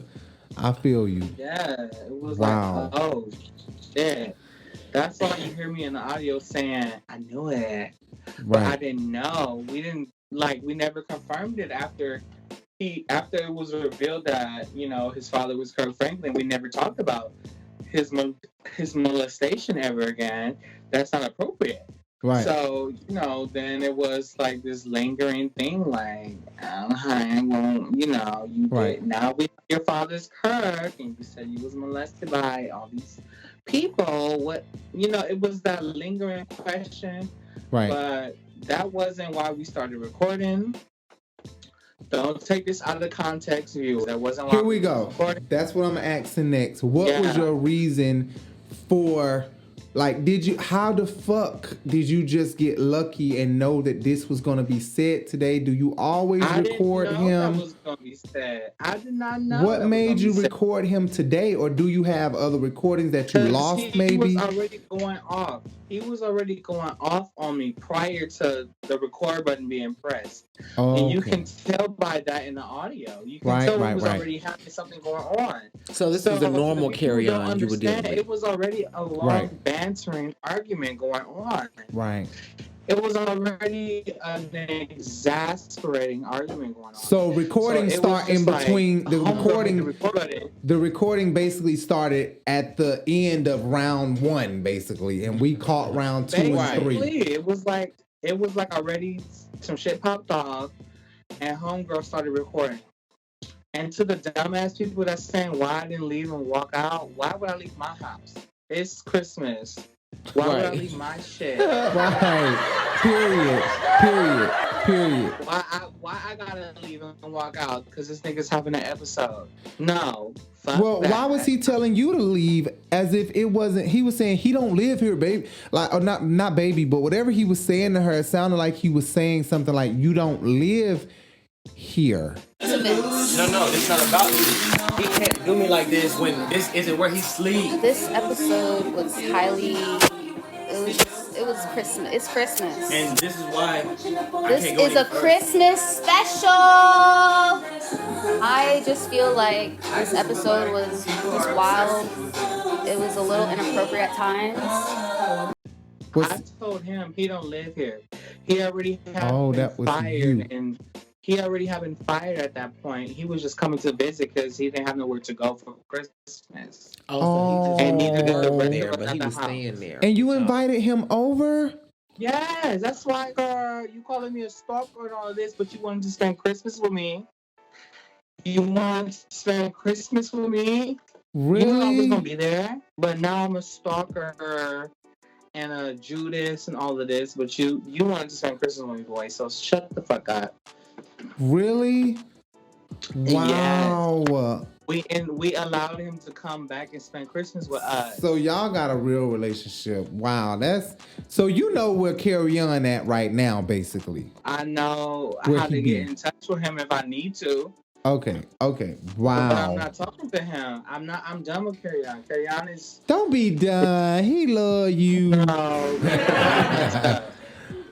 Yeah, it was like, oh, shit. That's why you hear me in the audio saying, I knew it. But I didn't know. We never confirmed it after it was revealed that, you know, his father was Kirk Franklin. We never talked about his molestation ever again. That's not appropriate. Right. So, you know, then it was like this lingering thing, like, well, you know, you did. Now your father's Kirk, and you said you was molested by all these people. What, you know, it was that lingering question. Right. But that wasn't why we started recording. Don't take this out of the context, view. That wasn't why. Here we go. That's what I'm asking next. What was your reason for, like, how the fuck did you just get lucky and know that this was going to be said today? Do you always record him? That was going to be said. I did not know. What made you record him today? Or do you have other recordings that you lost maybe? He was already going off. He was already going off on me prior to the record button being pressed. Oh, and you can tell by that in the audio. You can tell he was already having something going on. So this is a normal carry-on you would deal with. It was already a long bantering argument going on. Right. It was already an exasperating argument going on. So recording start in between the recording basically started at the end of round 1, basically, and we caught round 2 and 3. It was like already some shit popped off, and homegirl started recording. And to the dumbass people that's saying why I didn't leave and walk out, why would I leave my house? It's Christmas. Why would I leave my shit? Right. Period. Why I gotta leave and walk out? Because this nigga's having an episode. No. Well, why was he telling you to leave as if it wasn't? He was saying he don't live here, baby. Like, or not baby, but whatever he was saying to her, it sounded like he was saying something like, you don't live here. No, it's not about you. He can't do me like this when this isn't where he sleeps. This episode was it was Christmas. It's Christmas. And this is why this is a Christmas special. I just feel like this episode was wild. It was a little inappropriate at times. I told him he don't live here. He already had been fired, and he already had been fired at that point. He was just coming to visit because he didn't have nowhere to go for Christmas. And neither did the rest of us staying there. And you invited him over? Yes, that's why, girl. You calling me a stalker and all of this, but you wanted to spend Christmas with me. You wanted to spend Christmas with me. Really? You knew I was gonna be there, but now I'm a stalker and a Judas and all of this. But you wanted to spend Christmas with me, boy. So shut the fuck up. Really? Wow. Yes. We allowed him to come back and spend Christmas with us. So y'all got a real relationship. Wow. So you know where Kerrion at right now, basically. I know how to get in touch with him if I need to. Okay. Wow. But I'm not talking to him. I'm done with Kerrion. Kerrion is... Don't be done. He love you. No.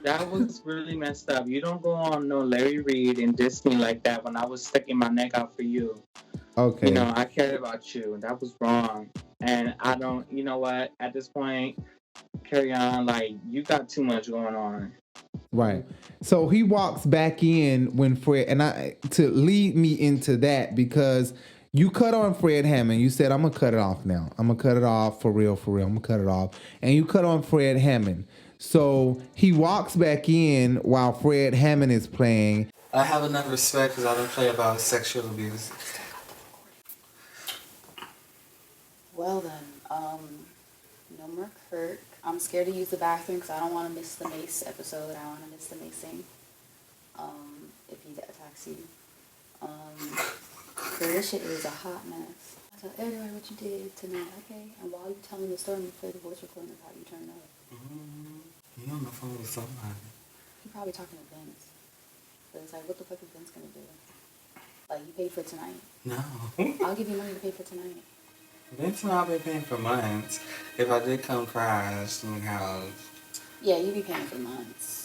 That was really messed up. You don't go on no Larry Reid and diss me like that when I was sticking my neck out for you. Okay. You know, I cared about you. That was wrong. And I don't, you know what? At this point, Kerrion, like, you got too much going on. Right. So he walks back in when Fred, and to lead me into that, because you cut on Fred Hammond. You said, I'm going to cut it off now. I'm going to cut it off for real. I'm going to cut it off. And you cut on Fred Hammond. So he walks back in while Fred Hammond is playing. I have enough respect because I don't play about sexual abuse. Well then, no more Kirk. I'm scared to use the bathroom because I don't want to miss the Mace episode. I don't want to miss the macing. If he attacks you. This shit is a hot mess. I tell everybody what you did tonight, okay? And while you're telling the story, you play the voice recording of how you turned up. He on the phone with somebody. He probably talking to Vince. But it's like, what the fuck is Vince gonna do? Like, you paid for tonight. No. I'll give you money to pay for tonight. Vince and I've been paying for months. If I did come crash in the house. Yeah, you be paying for months.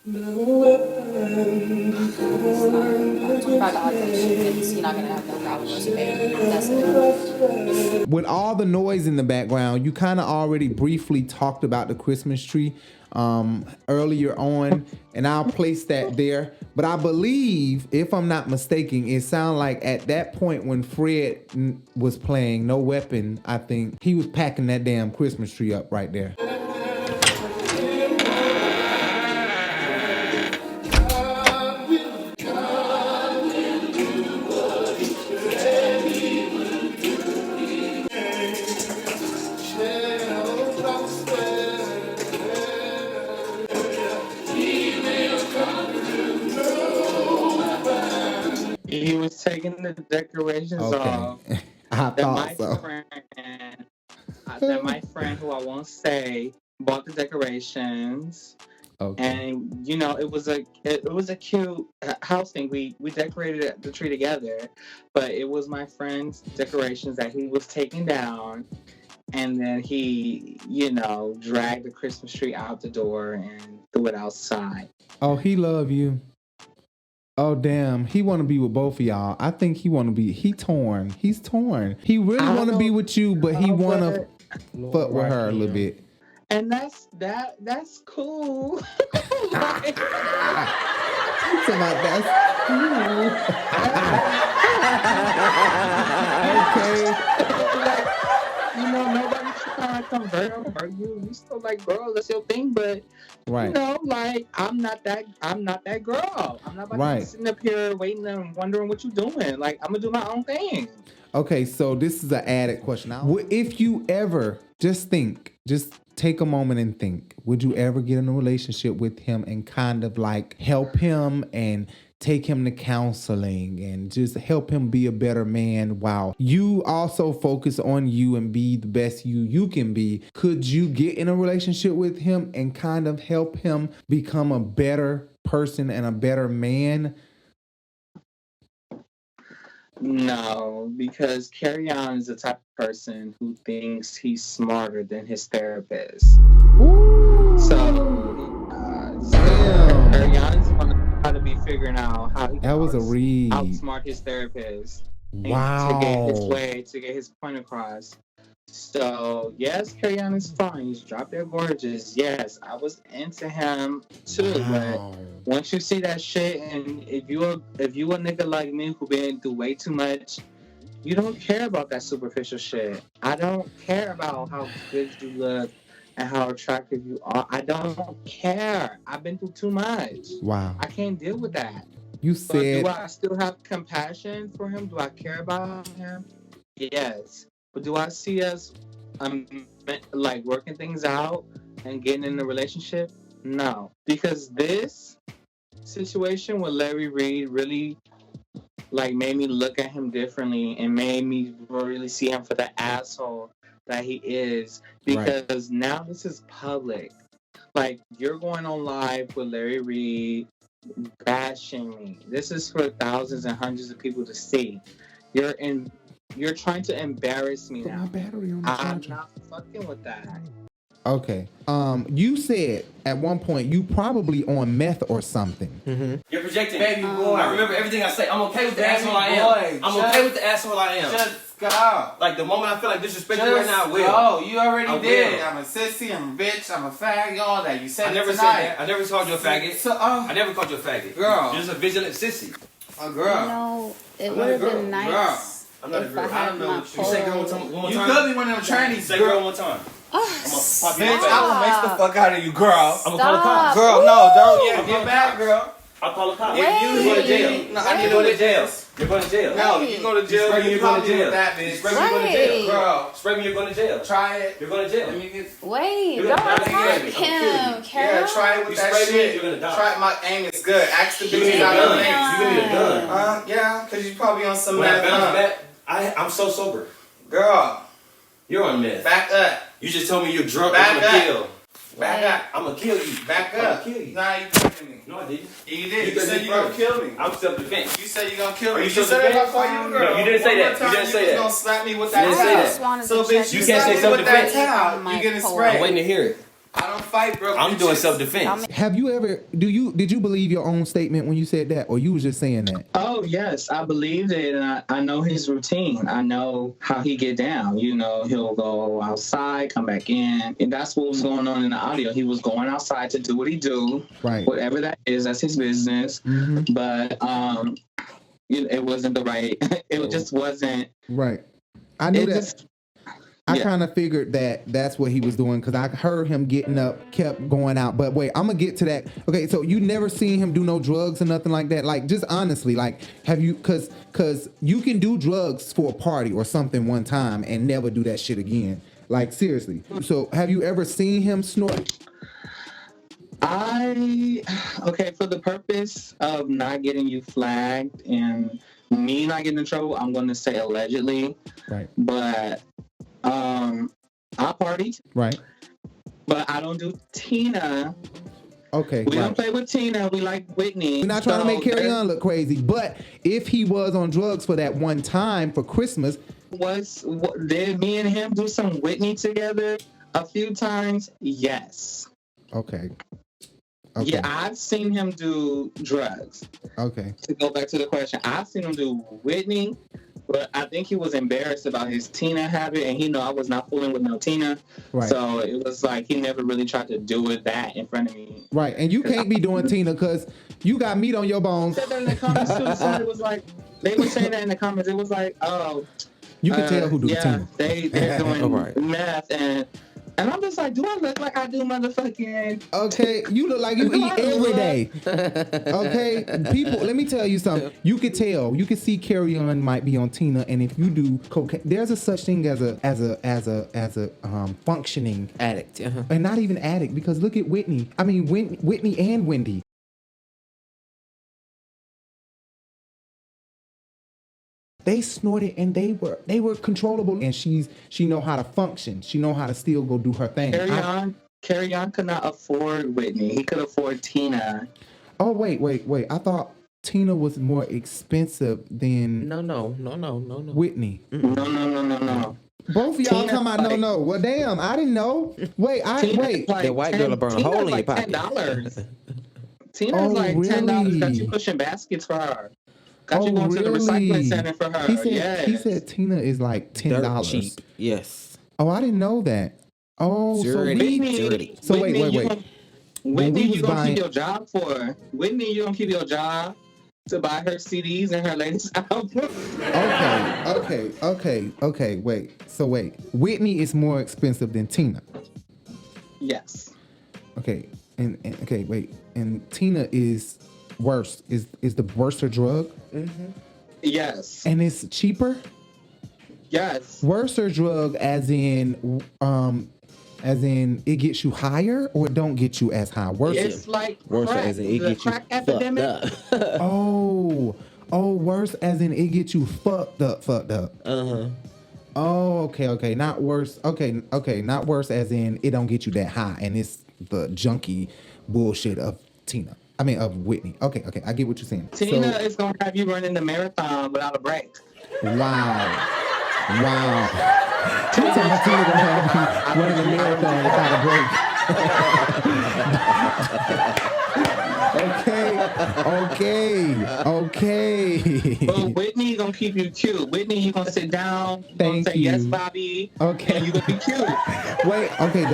$25 you're not gonna have no problem with paying. That's it. With all the noise in the background, you kind of already briefly talked about the Christmas tree earlier on, and I'll place that there. But I believe, if I'm not mistaken, it sounded like at that point when Fred was playing No Weapon, I think he was packing that damn Christmas tree up right there. He was taking the decorations off. I thought so. That my friend, who I won't say, bought the decorations. Okay. And you know, it was a cute house thing. We decorated the tree together, but it was my friend's decorations that he was taking down, and then he, you know, dragged the Christmas tree out the door and threw it outside. Oh, he love you. Oh, damn. He want to be with both of y'all. I think he want to be, He's torn. He really want to be with you, but he want to fuck with her a little bit. And that's cool. That's cool. Okay. You know, nobody's trying to convert over you. You still like girls, that's your thing, but right. You know, like I'm not that girl. I'm not about to be sitting up here waiting and wondering what you're doing. Like, I'm gonna do my own thing. Okay, so this is an added question. If you ever just take a moment and think, would you ever get in a relationship with him and kind of like help him and take him to counseling and just help him be a better man while you also focus on you and be the best you can be? Could you get in a relationship with him and kind of help him become a better person and a better man? No, because Kerrion is the type of person who thinks he's smarter than his therapist. Ooh. So Kerrion's gonna try to be figuring out how he can outsmart his therapist. Wow. To get his point across. So yes, Kerrion is fine. He's drop dead gorgeous. Yes, I was into him too. Wow. But once you see that shit, and if you a nigga like me who been through way too much, you don't care about that superficial shit. I don't care about how good you look and how attractive you are. I don't care. I've been through too much. Wow. I can't deal with that. You said. But do I still have compassion for him? Do I care about him? Yes. But do I see us like working things out and getting in a relationship? No. Because this situation with Larry Reid really like made me look at him differently and made me really see him for the asshole that he is. Because now this is public. Like, you're going on live with Larry Reid bashing me. This is for thousands and hundreds of people to see. You're trying to embarrass me now. I'm not fucking with that. Okay. You said at one point you probably on meth or something. Mm-hmm. You're projecting. Baby boy. I remember everything I say. I'm okay with the asshole I am. I'm okay with the asshole I am. Go. Like the moment I feel like disrespect you right Just now, I will. go. You already I did. will. I'm a sissy, I'm a bitch, I'm a faggot, all that. You said I it never said tonight. that. I never called you a faggot. So, I never called you a faggot. Girl. You're just a vigilant sissy. A girl. You know, it I'm would not a have girl. been nice Girl. I'm not a if girl. I I had don't know my what you say. Girl, one more You time. could be one of them trannies. Say girl one more time. Oh, I'm gonna pop you in Bitch, the face. I will make the fuck out of you, girl. I'm gonna call the cops. Girl, no, don't. Yeah, I'm get calling back, the girl. I'll call the cops. If you You're going to jail. No, I need You're to going go to jail. You're going to jail. No, you go to jail. You're going to jail. That bitch. Spray me, you're going to jail. Girl, Spray me, you're going to jail. try it. You're going to jail. Let me get. wait, You're don't gonna die. attack I'm him, Yeah, try it with You that spray me, shit. you're gonna die. Try my aim is good. Ask the You need bitch a out gun. of the You need a gun. Yeah, because you probably on some When I meth. bounce back, I'm so sober. Girl, You're on meth. back up. You just told me you're drunk. Back I'm gonna up. kill. Back up. I'm gonna kill you. Back I'm up. gonna kill you. Nah, you fucking me. No, I didn't. You did. You You said did you gonna first. kill me. I'm self-defense. You said you gonna kill Are me. you You said if I self-defense? call you a girl. No, you didn't say one that. more time, You didn't say was that. gonna slap me with You that didn't say towel. that. just wanted So to bitch, check you You can't slap say me with that self-defense. towel. My You getting pole. sprayed. I'm waiting to hear it. I don't fight, bro. I'm doing self-defense. Have you ever did you believe your own statement when you said that, or you was just saying that? Oh yes, I believed it, and I know his routine. I know how he get down. You know, he'll go outside, come back in, and that's what was going on in the audio. He was going outside to do what he do, Right. whatever that is. That's his business. Mm-hmm. But it wasn't the right. It just wasn't. Right. I knew It that. just. I Yeah. kind of figured that that's what he was doing because I heard him getting up, kept going out. But wait, I'm gonna get to that. Okay, so you never seen him do no drugs or nothing like that? Like, just honestly, like, have you? Because you can do drugs for a party or something one time and never do that shit again. Like, seriously. So have you ever seen him snort? Okay, for the purpose of not getting you flagged and me not getting in trouble, I'm going to say allegedly. Right. But I party, Right. but I don't do Tina. Okay. We right. don't play with Tina. We like Whitney. We're not trying to make So Kerrion look crazy, but if he was on drugs for that one time for Christmas, did me and him do some Whitney together a few times? Yes. okay. Yeah, I've seen him do drugs. Okay. To go back to the question, I've seen him do Whitney, but I think he was embarrassed about his Tina habit, and he knew I was not fooling with no Tina. Right. So it was like he never really tried to do it that in front of me. Right, and you can't be doing Tina because you got meat on your bones. Said that in the comments too. So it was like they were saying that in the comments. It was like, oh, You can tell who do yeah, Tina. they're doing Alright. meth and I'm just like, do I look like I do motherfucking? Okay, you look like you eat every day. Okay, people, let me tell you something. You could tell, you could see Kerrion might be on Tina, and if you do cocaine, there's a such thing as a functioning addict, and not even addict because look at Whitney. I mean, Whitney and Wendy. They snorted and they were controllable, and she know how to function. She know how to still go do her thing. Kerrion could not afford Whitney. He could afford Tina. Oh wait! I thought Tina was more expensive than No. Whitney. No. Both of y'all Tina's talking about like- no. Well, damn, I didn't know. Wait. That white girl will burn a hole in your pocket. $10. Tina's Oh, like $10. Got really? you pushing baskets for her. Got you Oh, going to the recycling really? center for her. He said Tina is like $10. Dirt cheap. Yes. Oh, I didn't know that. Oh, Dirty. So Whitney, wait. Whitney, When we you was gonna buying- keep your job for? Whitney, you gonna keep your job to buy her CDs and her latest album? Okay. Wait. So wait. Whitney is more expensive than Tina. Yes. Okay. And okay. Wait. And Tina is worse. Is the worser drug? Mm-hmm. Yes. And it's cheaper. Yes. Worser drug, as in it gets you higher or it don't get you as high. Worse. It's like Worse crack. as in it The gets you crack fucked epidemic. up. Oh, worse as in it gets you fucked up. Uh-huh. Oh, okay. Not worse. Okay. Not worse as in it don't get you that high, and it's the junky bullshit of Tina. I mean of Whitney. Okay. I get what you're saying. Tina is gonna have you running the marathon without a break. Wow. Tina gonna have you running the marathon without a break. Okay. But Whitney gonna keep you cute. Whitney, you gonna sit down. You gonna Thank say yes, Bobby. Okay. And you gonna be cute. Wait, okay,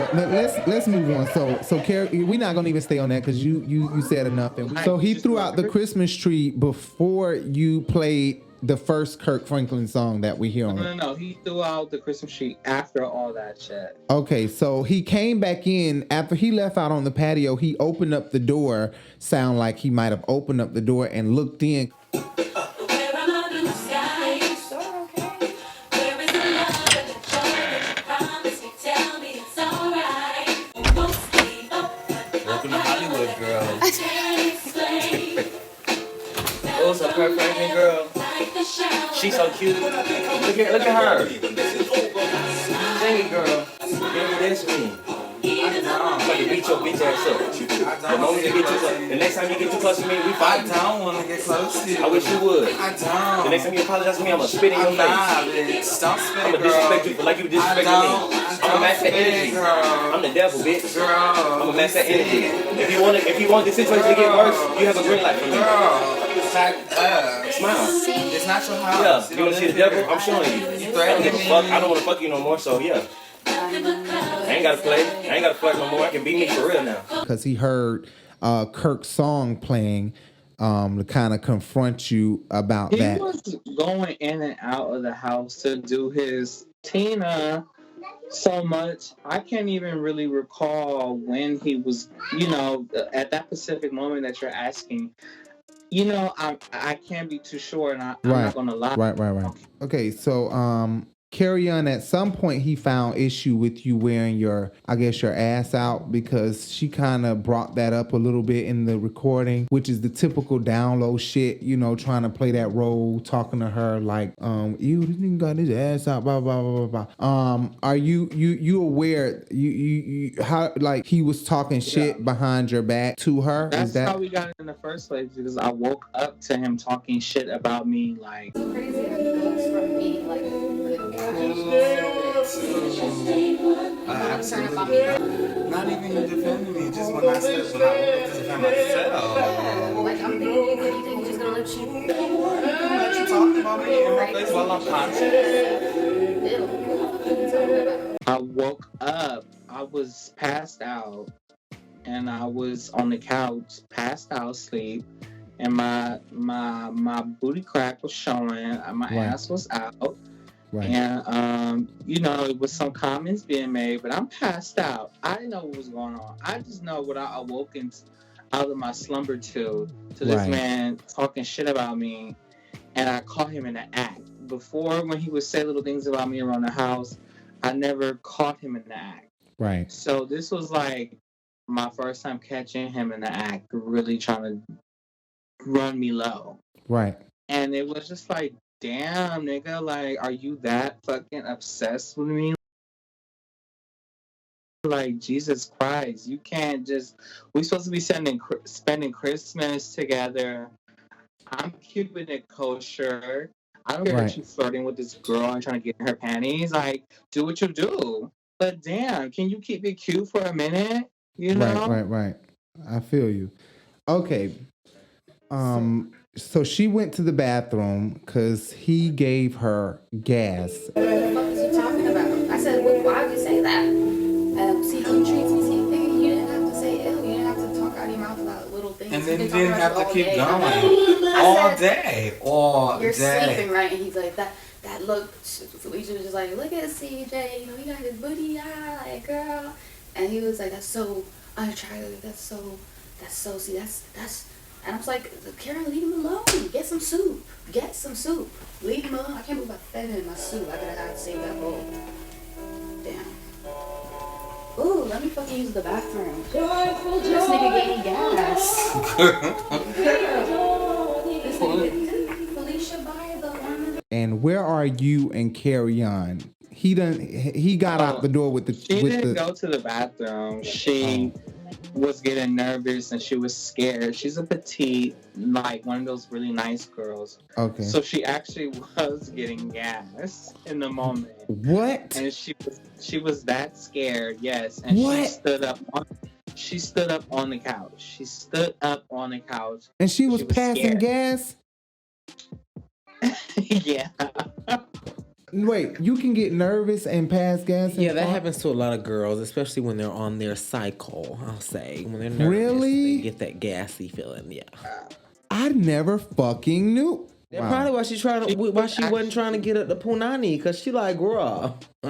let's move on. So Kerrion, we're not gonna even stay on that because you said enough. And so he threw out the Christmas tree before you played the first Kirk Franklin song that we hear on. No. He threw out the Christmas tree after all that shit. Okay, so he came back in after he left out on the patio. He opened up the door. Sound like he might have opened up the door and looked in. Welcome to Hollywood, girl. Oh, so Kirk Franklin, girl. She's so cute. Look at her. Sing it, girl. Give me this me. I'm about to beat your bitch ass up. The moment you get too close, the next time you get too close to me, we fight. I don't want to get close to you. I wish you would. I don't. The next time you apologize to me, I'm gonna spit in your face. Stop spitting, I'm gonna disrespect you like you disrespecting me. I'm gonna match that energy. I'm the devil, bitch. I'm gonna match that energy. If you want the situation to get worse, you have a green light for me. Smile. It's not your house. Yeah, you wanna see the devil? I'm showing you. I don't give a fuck. I don't wanna fuck you no more, so yeah. I ain't gotta play. I ain't gotta flirt no more. I can be me for real now. Because he heard Kirk's song playing to kind of confront you about that. He was going in and out of the house to do his Tina so much. I can't even really recall when he was, at that specific moment that you're asking. I can't be too sure, and I'm not gonna lie. Right. Okay, so Kerrion, at some point he found issue with you wearing your ass out because she kind of brought that up a little bit in the recording, which is the typical down low shit, trying to play that role, talking to her like, this nigga got his ass out, blah, blah, blah, blah, blah. Are you aware, how, like, he was talking shit behind your back to her? That's how we got it in the first place, because I woke up to him talking shit about me, like. It's crazy that he goes from being like a good guy. Absolutely. Not even you defending me, just when I woke up to defend myself. Like, I'm thinking, what do you think? You're just gonna let you talking about me in my face while I'm hot. I woke up, I was passed out, and I was on the couch, passed out, asleep, and my booty crack was showing, my ass was out. Right. And, it was some comments being made, but I'm passed out. I didn't know what was going on. I just know what I awoke out of my slumber to this man talking shit about me, and I caught him in the act. Before, when he would say little things about me around the house, I never caught him in the act. Right. So this was like my first time catching him in the act, really trying to run me low. Right. And it was just like, damn, nigga, like, are you that fucking obsessed with me? Like, Jesus Christ, you can't just, we're supposed to be spending Christmas together. I'm keeping it kosher. I don't care that you flirting with this girl and trying to get in her panties. Like, do what you do. But damn, can you keep it cute for a minute? You know? Right. I feel you. Okay. So she went to the bathroom because he gave her gas. What the fuck is you talking about? I said, why would you say that? See how he treats me? See, nigga, you didn't have to say ill. You didn't have to talk out of your mouth about little things. And then you didn't have to keep going. All day. You're sleeping, right? And he's like, that look. Felicia was just like, look at CJ. He got his booty out, like, girl. And he was like, that's so unattractive. That's so, see, that's. And I was like, Karen, leave him alone. Get some soup. Leave him alone. I can't believe I fed him in my soup. I could have saved that bowl. Damn. Ooh, let me fucking use the bathroom. This nigga gave me gas. This nigga, Felicia, buy the one. And where are you and Kerrion? He got out the door with the. She didn't go to the bathroom. She was getting nervous and she was scared. She's a petite, like one of those really nice girls. Okay. So she actually was getting gas in the moment. What? And she was that scared, yes. And she stood up on the couch. She stood up on the couch. And she was passing scared. gas? Yeah. Wait, you can get nervous and pass gas? And Yeah, that fart? happens to a lot of girls, especially when they're on their cycle, I'll say. When they're nervous, Really? they get that gassy feeling, yeah. I never fucking knew. That's probably why she wasn't trying to get up the punani, because she like, girl. She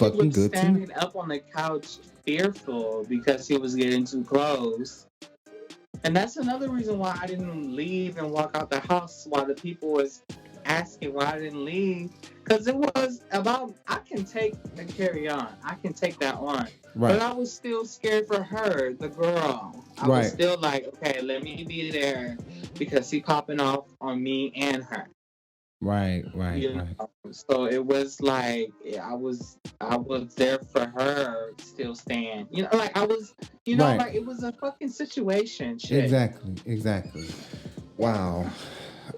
was standing up on the couch fearful because he was getting too close. And that's another reason why I didn't leave and walk out the house while the people was asking why I didn't leave. Because it was about, I can take the Kerrion. I can take that on. Right. But I was still scared for her, the girl. I was still like, okay, let me be there because he popping off on me and her. Right. You know? So it was like I was there for her, still staying. You know, like I was, you know, like it was a fucking situation. Shit. Exactly. Wow.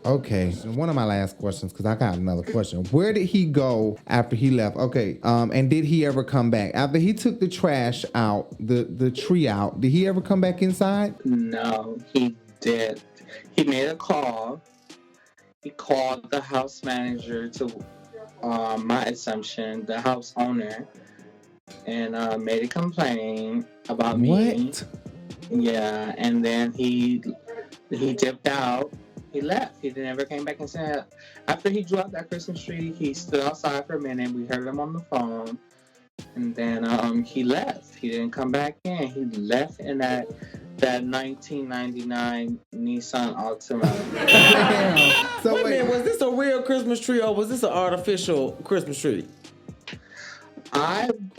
Okay. One of my last questions, because I got another question. Where did he go after he left? Okay. And did he ever come back after he took the trash out, the tree out? Did he ever come back inside? No, he did. He made a call. He called the house manager to, my assumption, the house owner, and made a complaint about me. What? Yeah, and then he dipped out. He left. He never came back and said. After he dropped that Christmas tree, he stood outside for a minute. We heard him on the phone, and then he left. He didn't come back in. He left in that 1999 Nissan Altima. So wait a minute, was this a real Christmas tree or was this an artificial Christmas tree?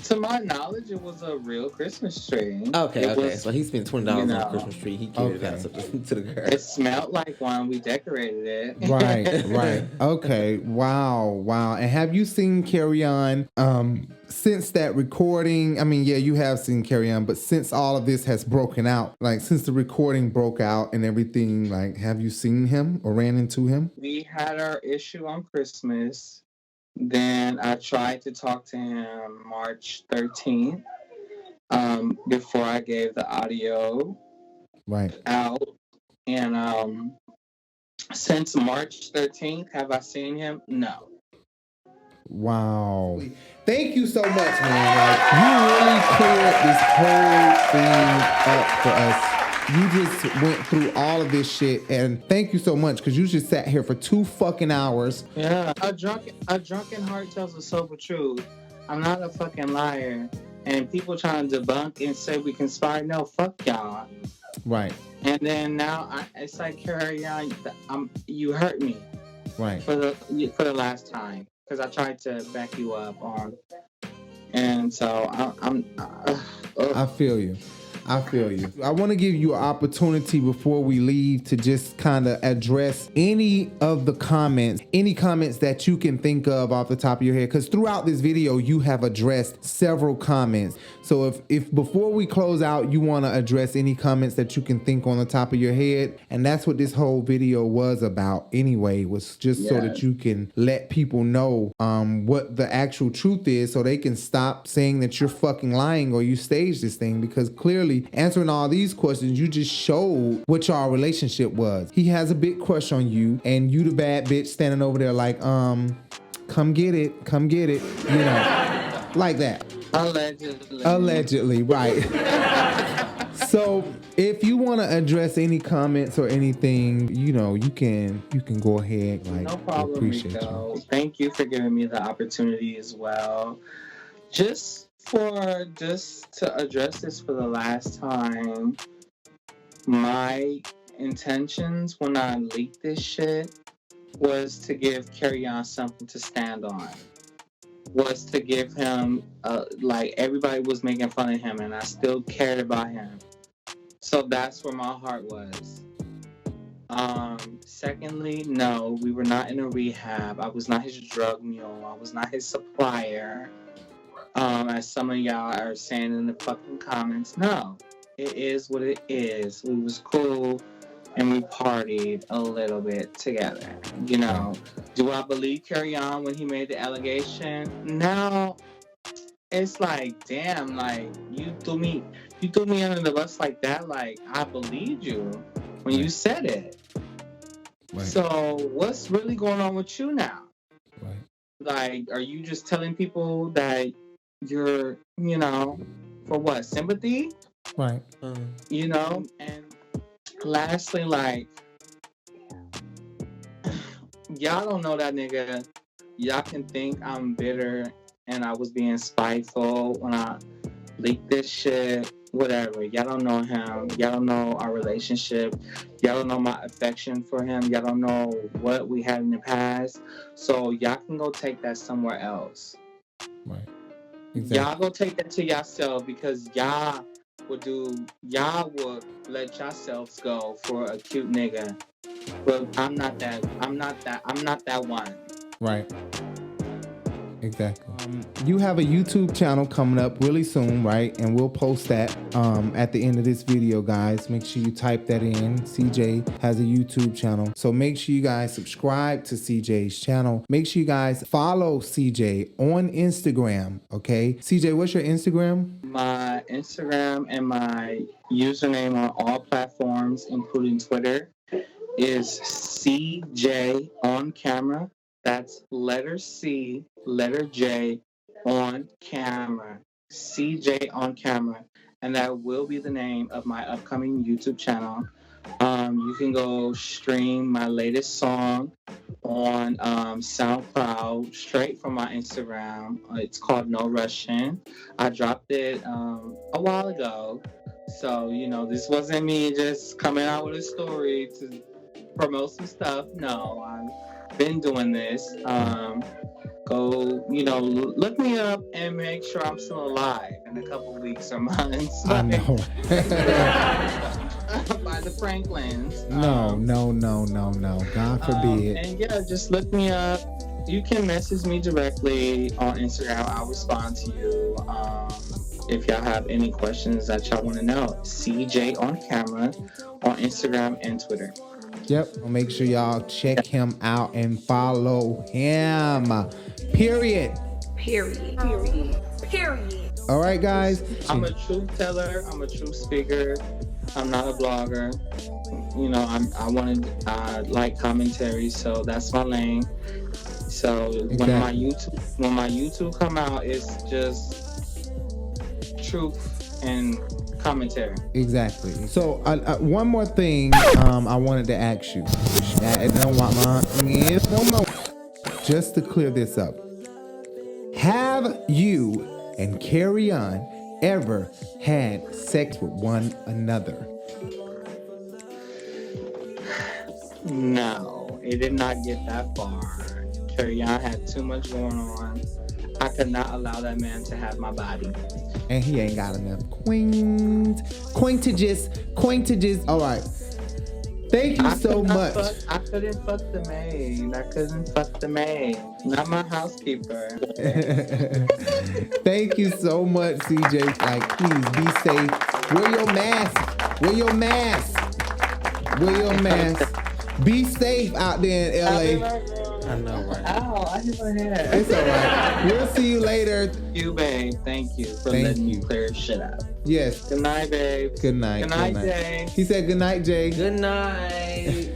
To my knowledge, it was a real Christmas tree. Okay. So he spent $20 on a Christmas tree. He carried it out to the girl. It smelled like one. We decorated it. Right. Okay. Wow. And have you seen Kerrion since that recording? I mean, yeah, you have seen Kerrion, but since all of this has broken out, like since the recording broke out and everything, like, have you seen him or ran into him? We had our issue on Christmas. Then I tried to talk to him March 13th, before I gave the audio out. And since March 13th, have I seen him? No. Wow. Thank you so much, man. Like, you really cleared this whole thing up for us. You just went through all of this shit, and thank you so much, because you just sat here for 2 fucking hours. Yeah, a drunken heart tells a sober truth. I'm not a fucking liar. And people trying to debunk and say we conspired. No, fuck y'all. Right. And then now it's like, Kerrion, you hurt me. Right. For the last time, because I tried to back you up on, and so I feel you. I want to give you an opportunity before we leave to just kind of address any of the comments, that you can think of off the top of your head. Because throughout this video, you have addressed several comments. So if before we close out, you want to address any comments that you can think on the top of your head, and that's what this whole video was about anyway, was just so that you can let people know what the actual truth is, so they can stop saying that you're fucking lying or you staged this thing, because clearly answering all these questions, you just showed what your relationship was. He has a big crush on you, and you the bad bitch standing over there like, come get it, you know, like that. Allegedly, right. So if you want to address any comments or anything, you know, you can go ahead. Like, no problem, appreciate Rico. you. Thank you for giving me the opportunity as well. Just to address this for the last time, my intentions when I leaked this shit was to give Kerrion something to stand on. Was to give him, like, everybody was making fun of him and I still cared about him. So that's where my heart was. Secondly, no, we were not in a rehab. I was not his drug mule. I was not his supplier. As some of y'all are saying in the fucking comments. No, it is what it is. We was cool and we partied a little bit together. You know, do I believe Kerrion when he made the allegation? No. It's like, damn, like, you threw me under the bus like that. Like, I believed you when you said it. Right. So what's really going on with you now? Right. Like, are you just telling people that you're, for what, sympathy? Right. And lastly, like, y'all don't know that nigga. Y'all can think I'm bitter and I was being spiteful when I leaked this shit. Whatever. Y'all don't know him. Y'all don't know our relationship. Y'all don't know my affection for him. Y'all don't know what we had in the past. So y'all can go take that somewhere else. Right. Exactly. Y'all go take that to yourself because y'all would let yourselves go for a cute nigga. But I'm not that one. Right. Exactly. You have a YouTube channel coming up really soon, right? And we'll post that at the end of this video, guys. Make sure you type that in. CJ has a YouTube channel. So make sure you guys subscribe to CJ's channel. Make sure you guys follow CJ on Instagram, okay? CJ, what's your Instagram? My Instagram and my username on all platforms, including Twitter, is CJ on camera. That's letter C, letter J on camera. CJ on camera. And that will be the name of my upcoming YouTube channel. You can go stream my latest song on SoundCloud straight from my Instagram. It's called No Russian. I dropped it a while ago. So, this wasn't me just coming out with a story to promote some stuff. No, I've been doing this. Go, look me up and make sure I'm still alive in a couple weeks or months. I know. By the Franklins. No. God forbid. And yeah, just look me up. You can message me directly on Instagram. I'll respond to you. If y'all have any questions that y'all want to know. CJ on camera on Instagram and Twitter. Yep. Make sure y'all check him out and follow him. Period. All right, guys. I'm a truth teller. I'm a truth speaker. I'm not a blogger. I like commentary, so that's my lane. So when my YouTube come out, it's just truth and commentary. Exactly. So one more thing I wanted to ask you. Just to clear this up. Have you and Kerrion ever had sex with one another? No, it did not get that far. Kerrion had too much going on. I could not allow that man to have my body. And he ain't got enough cointages. All right. Thank you so much. I couldn't fuck the maid. Not my housekeeper. Thank you so much, CJ. Like, please be safe. Wear your mask. Be safe out there in LA. I know, right? Ow, I hit my head. It's all right. We'll see you later. You, babe. Thank you for letting me clear shit up. Yes. Good night, babe. Good night. Good night, Jay. He said good night, Jay. Good night.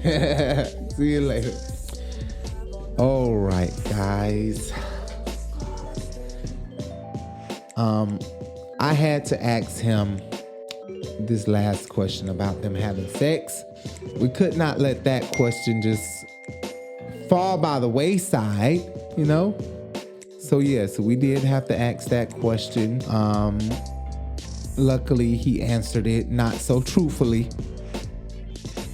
See you later. All right, guys. I had to ask him this last question about them having sex. We could not let that question just fall by the wayside, So we did have to ask that question. Luckily, he answered it not so truthfully.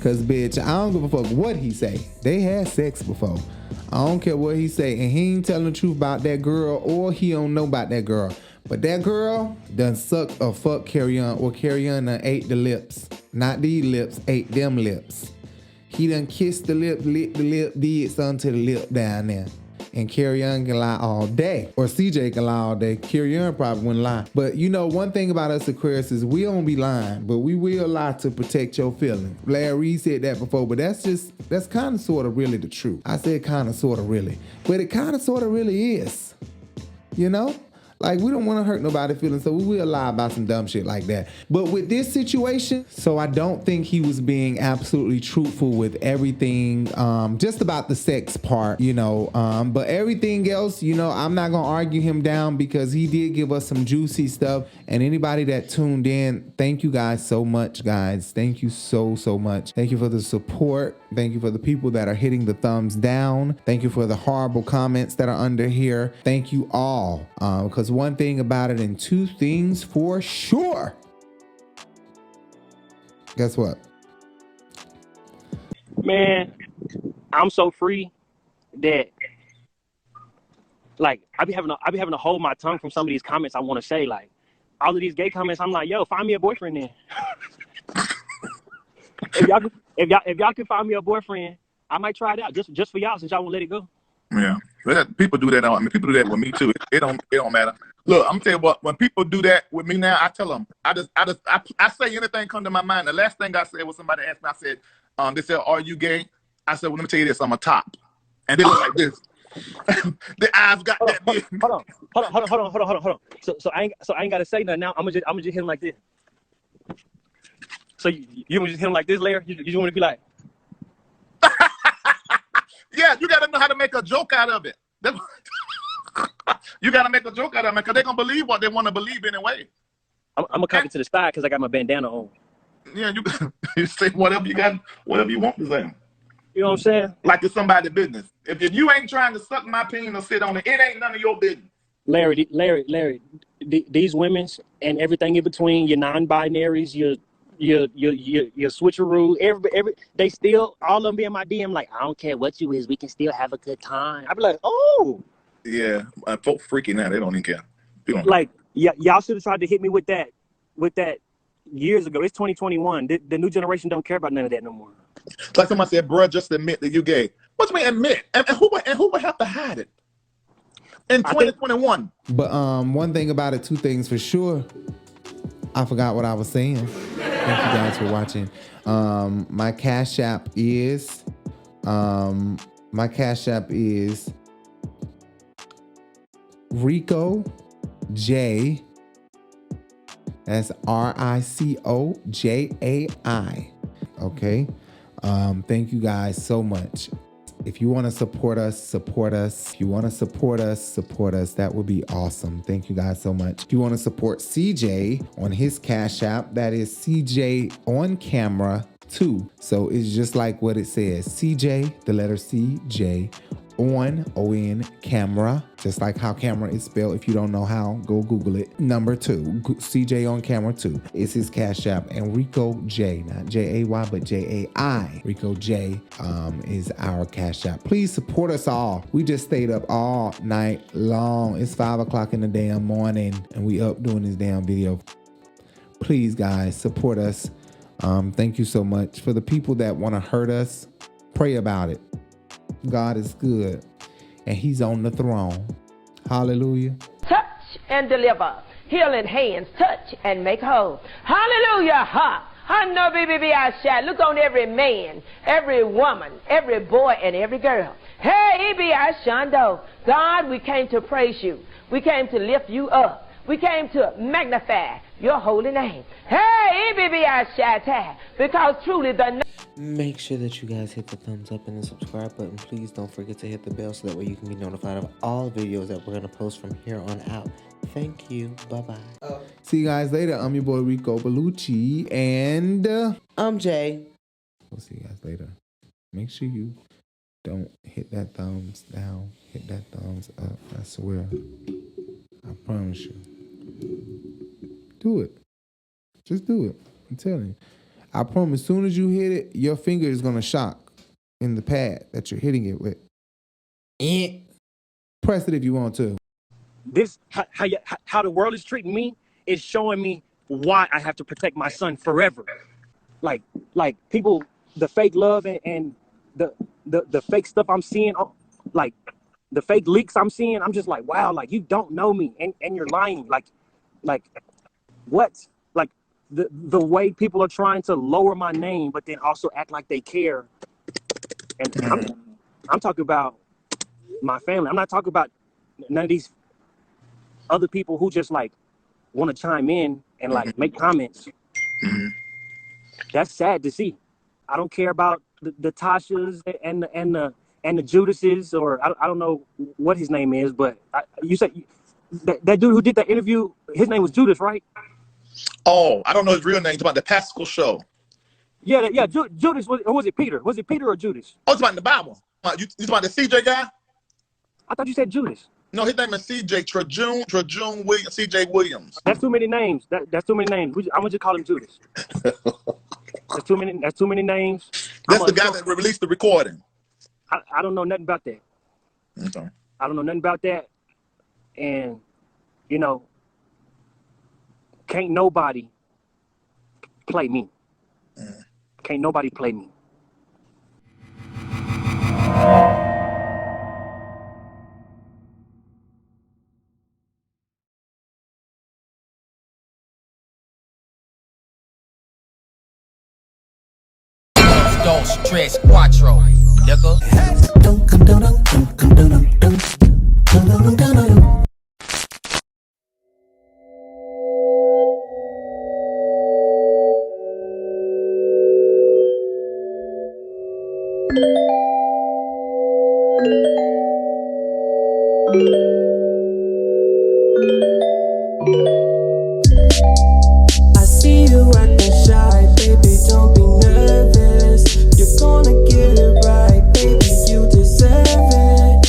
Cause bitch, I don't give a fuck what he say. They had sex before. I don't care what he say, and he ain't telling the truth about that girl, or he don't know about that girl. But that girl done sucked or fucked Kerrion, or Kerrion done ate the lips. Not these lips, ate them lips. He done kissed the lip, licked the lip, did something to the lip down there. And Kerrion can lie all day. Or CJ can lie all day. Kerrion probably wouldn't lie. But one thing about us Aquarius is we don't be lying, but we will lie to protect your feelings. Larry said that before, but that's kind of sort of really the truth. I said kind of sort of really. But it kind of sort of really is. Like, we don't want to hurt nobody's feelings, so we will lie about some dumb shit like that. But with this situation, so I don't think he was being absolutely truthful with everything, just about the sex part, you know. But everything else, you know, I'm not gonna argue him down because he did give us some juicy stuff. And anybody that tuned in, thank you guys so much, guys. Thank you so much. Thank you for the support. Thank you for the people that are hitting the thumbs down. Thank you for the horrible comments that are under here. Thank you all. Because one thing about it and two things for sure. Guess what? Man, I'm so free that like I be having to hold my tongue from some of these comments I want to say. Like all of these gay comments, I'm like, yo, find me a boyfriend then. if y'all can find me a boyfriend, I might try it out just for y'all since y'all won't let it go. Yeah, people do that. I mean, people do that with me too. It don't matter. Look, I'm telling you what. When people do that with me now, I tell them, I say anything come to my mind. The last thing I said was somebody asked me. I said, they said, "Are you gay?" I said, "Well, let me tell you this. I'm a top." And they look like this. The eyes got that big. Hold on. So I ain't gotta say nothing now. I'm gonna just hit him like this. So you want to just hit him like this, Larry? You just want to be like. Yeah, you got to know how to make a joke out of it. You got to make a joke out of it because they're going to believe what they want to believe anyway. I'm going to copy to the side because I got my bandana on. Yeah, you say whatever you got, whatever you want to say. You know what I'm saying? Like it's somebody's business. If you ain't trying to suck my peen or sit on it, it ain't none of your business. Larry, these women's and everything in between, your non-binaries, your switcheroo, every they still all of them be in my DM like, I don't care what you is, we can still have a good time. I be like, oh yeah, folks freaking out. They don't even care. Like, yeah, y'all should have tried to hit me with that years ago. It's 2021. The new generation don't care about none of that no more. Like somebody said, bruh, just admit that you gay. What you mean admit? And who would have to hide it in 2021? But one thing about it, two things for sure. I forgot what I was saying. Thank you guys for watching. My Cash App is Rico J. That's RICOJAI. Okay. Thank you guys so much. If you want to support us, support us. If you want to support us, that would be awesome. Thank you guys so much. If you want to support CJ on his Cash App, that is CJ on camera 2. So it's just like what it says. CJ, the letter CJ, on camera, just like how camera is spelled. If you don't know how, go Google it. Number 2, CJ on camera 2 is his Cash App, and Rico J, not JAY, but JAI. Rico J is our Cash App. Please support us all. We just stayed up all night long. It's 5 o'clock in the damn morning, and we up doing this damn video. Please, guys, support us. Thank you so much. For the people that want to hurt us, pray about it. God is good, and he's on the throne. Hallelujah. Touch and deliver. Healing hands, touch and make whole. Hallelujah. Ha. I know, baby, I shout. Look on every man, every woman, every boy, and every girl. Hey, be I shando. God, we came to praise you. We came to lift you up. We came to magnify your holy name. Hey, baby, I shout. Because truly the Make sure that you guys hit the thumbs up and the subscribe button. Please don't forget to hit the bell so that way you can be notified of all videos that we're going to post from here on out. Thank you. Bye-bye. See you guys later. I'm your boy Rico Bellucci, and I'm Jay. We'll see you guys later. Make sure you don't hit that thumbs down. Hit that thumbs up. I swear. I promise you. Do it. Just do it. I'm telling you. I promise, as soon as you hit it, your finger is going to shock in the pad that you're hitting it with. Press it if you want to. This, how the world is treating me is showing me why I have to protect my son forever. Like people, the fake love and the fake stuff I'm seeing, like the fake leaks I'm seeing, I'm just like, wow, like you don't know me and you're lying. Like what? Like, the way people are trying to lower my name, but then also act like they care. And I'm talking about my family. I'm not talking about none of these other people who just like want to chime in and like make comments. That's sad to see. I don't care about the Tashas and the Judases, or I don't know what his name is, but you said that dude who did that interview, his name was Judas, right? Oh, I don't know his real name. It's about the Pascal show. Yeah, Judas, or was it Peter? Was it Peter or Judas? Oh, it's about the Bible. You about the CJ guy? I thought you said Judas. No, his name is CJ TreJune Williams, CJ Williams. That's too many names. That's too many names. I'm gonna just call him Judas. That's too many. That's too many names. That's the guy that released the recording. I don't know nothing about that. Okay. I don't know nothing about that, and you know, can't nobody play me. Can't nobody play me. Dos, tres, cuatro, nigga. I see you acting shy, baby, don't be nervous. You're gonna get it right, baby, you deserve it.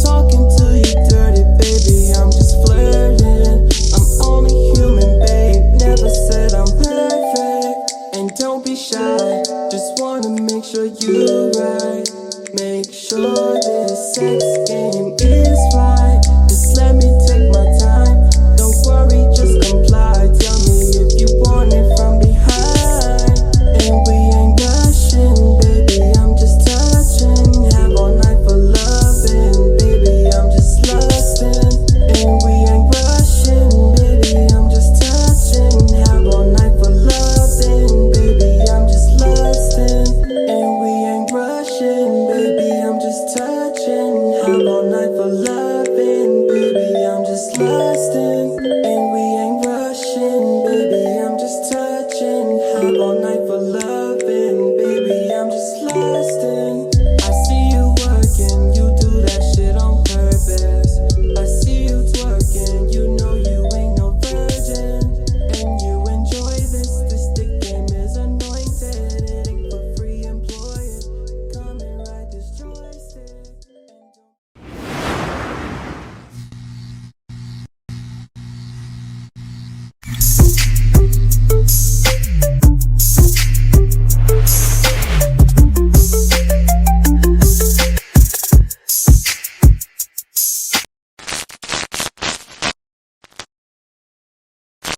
Talking to you dirty, baby, I'm just flirting. I'm only human, babe, never said I'm perfect. And don't be shy, just wanna make sure you're right. Make sure this sex game is right. Just let me tell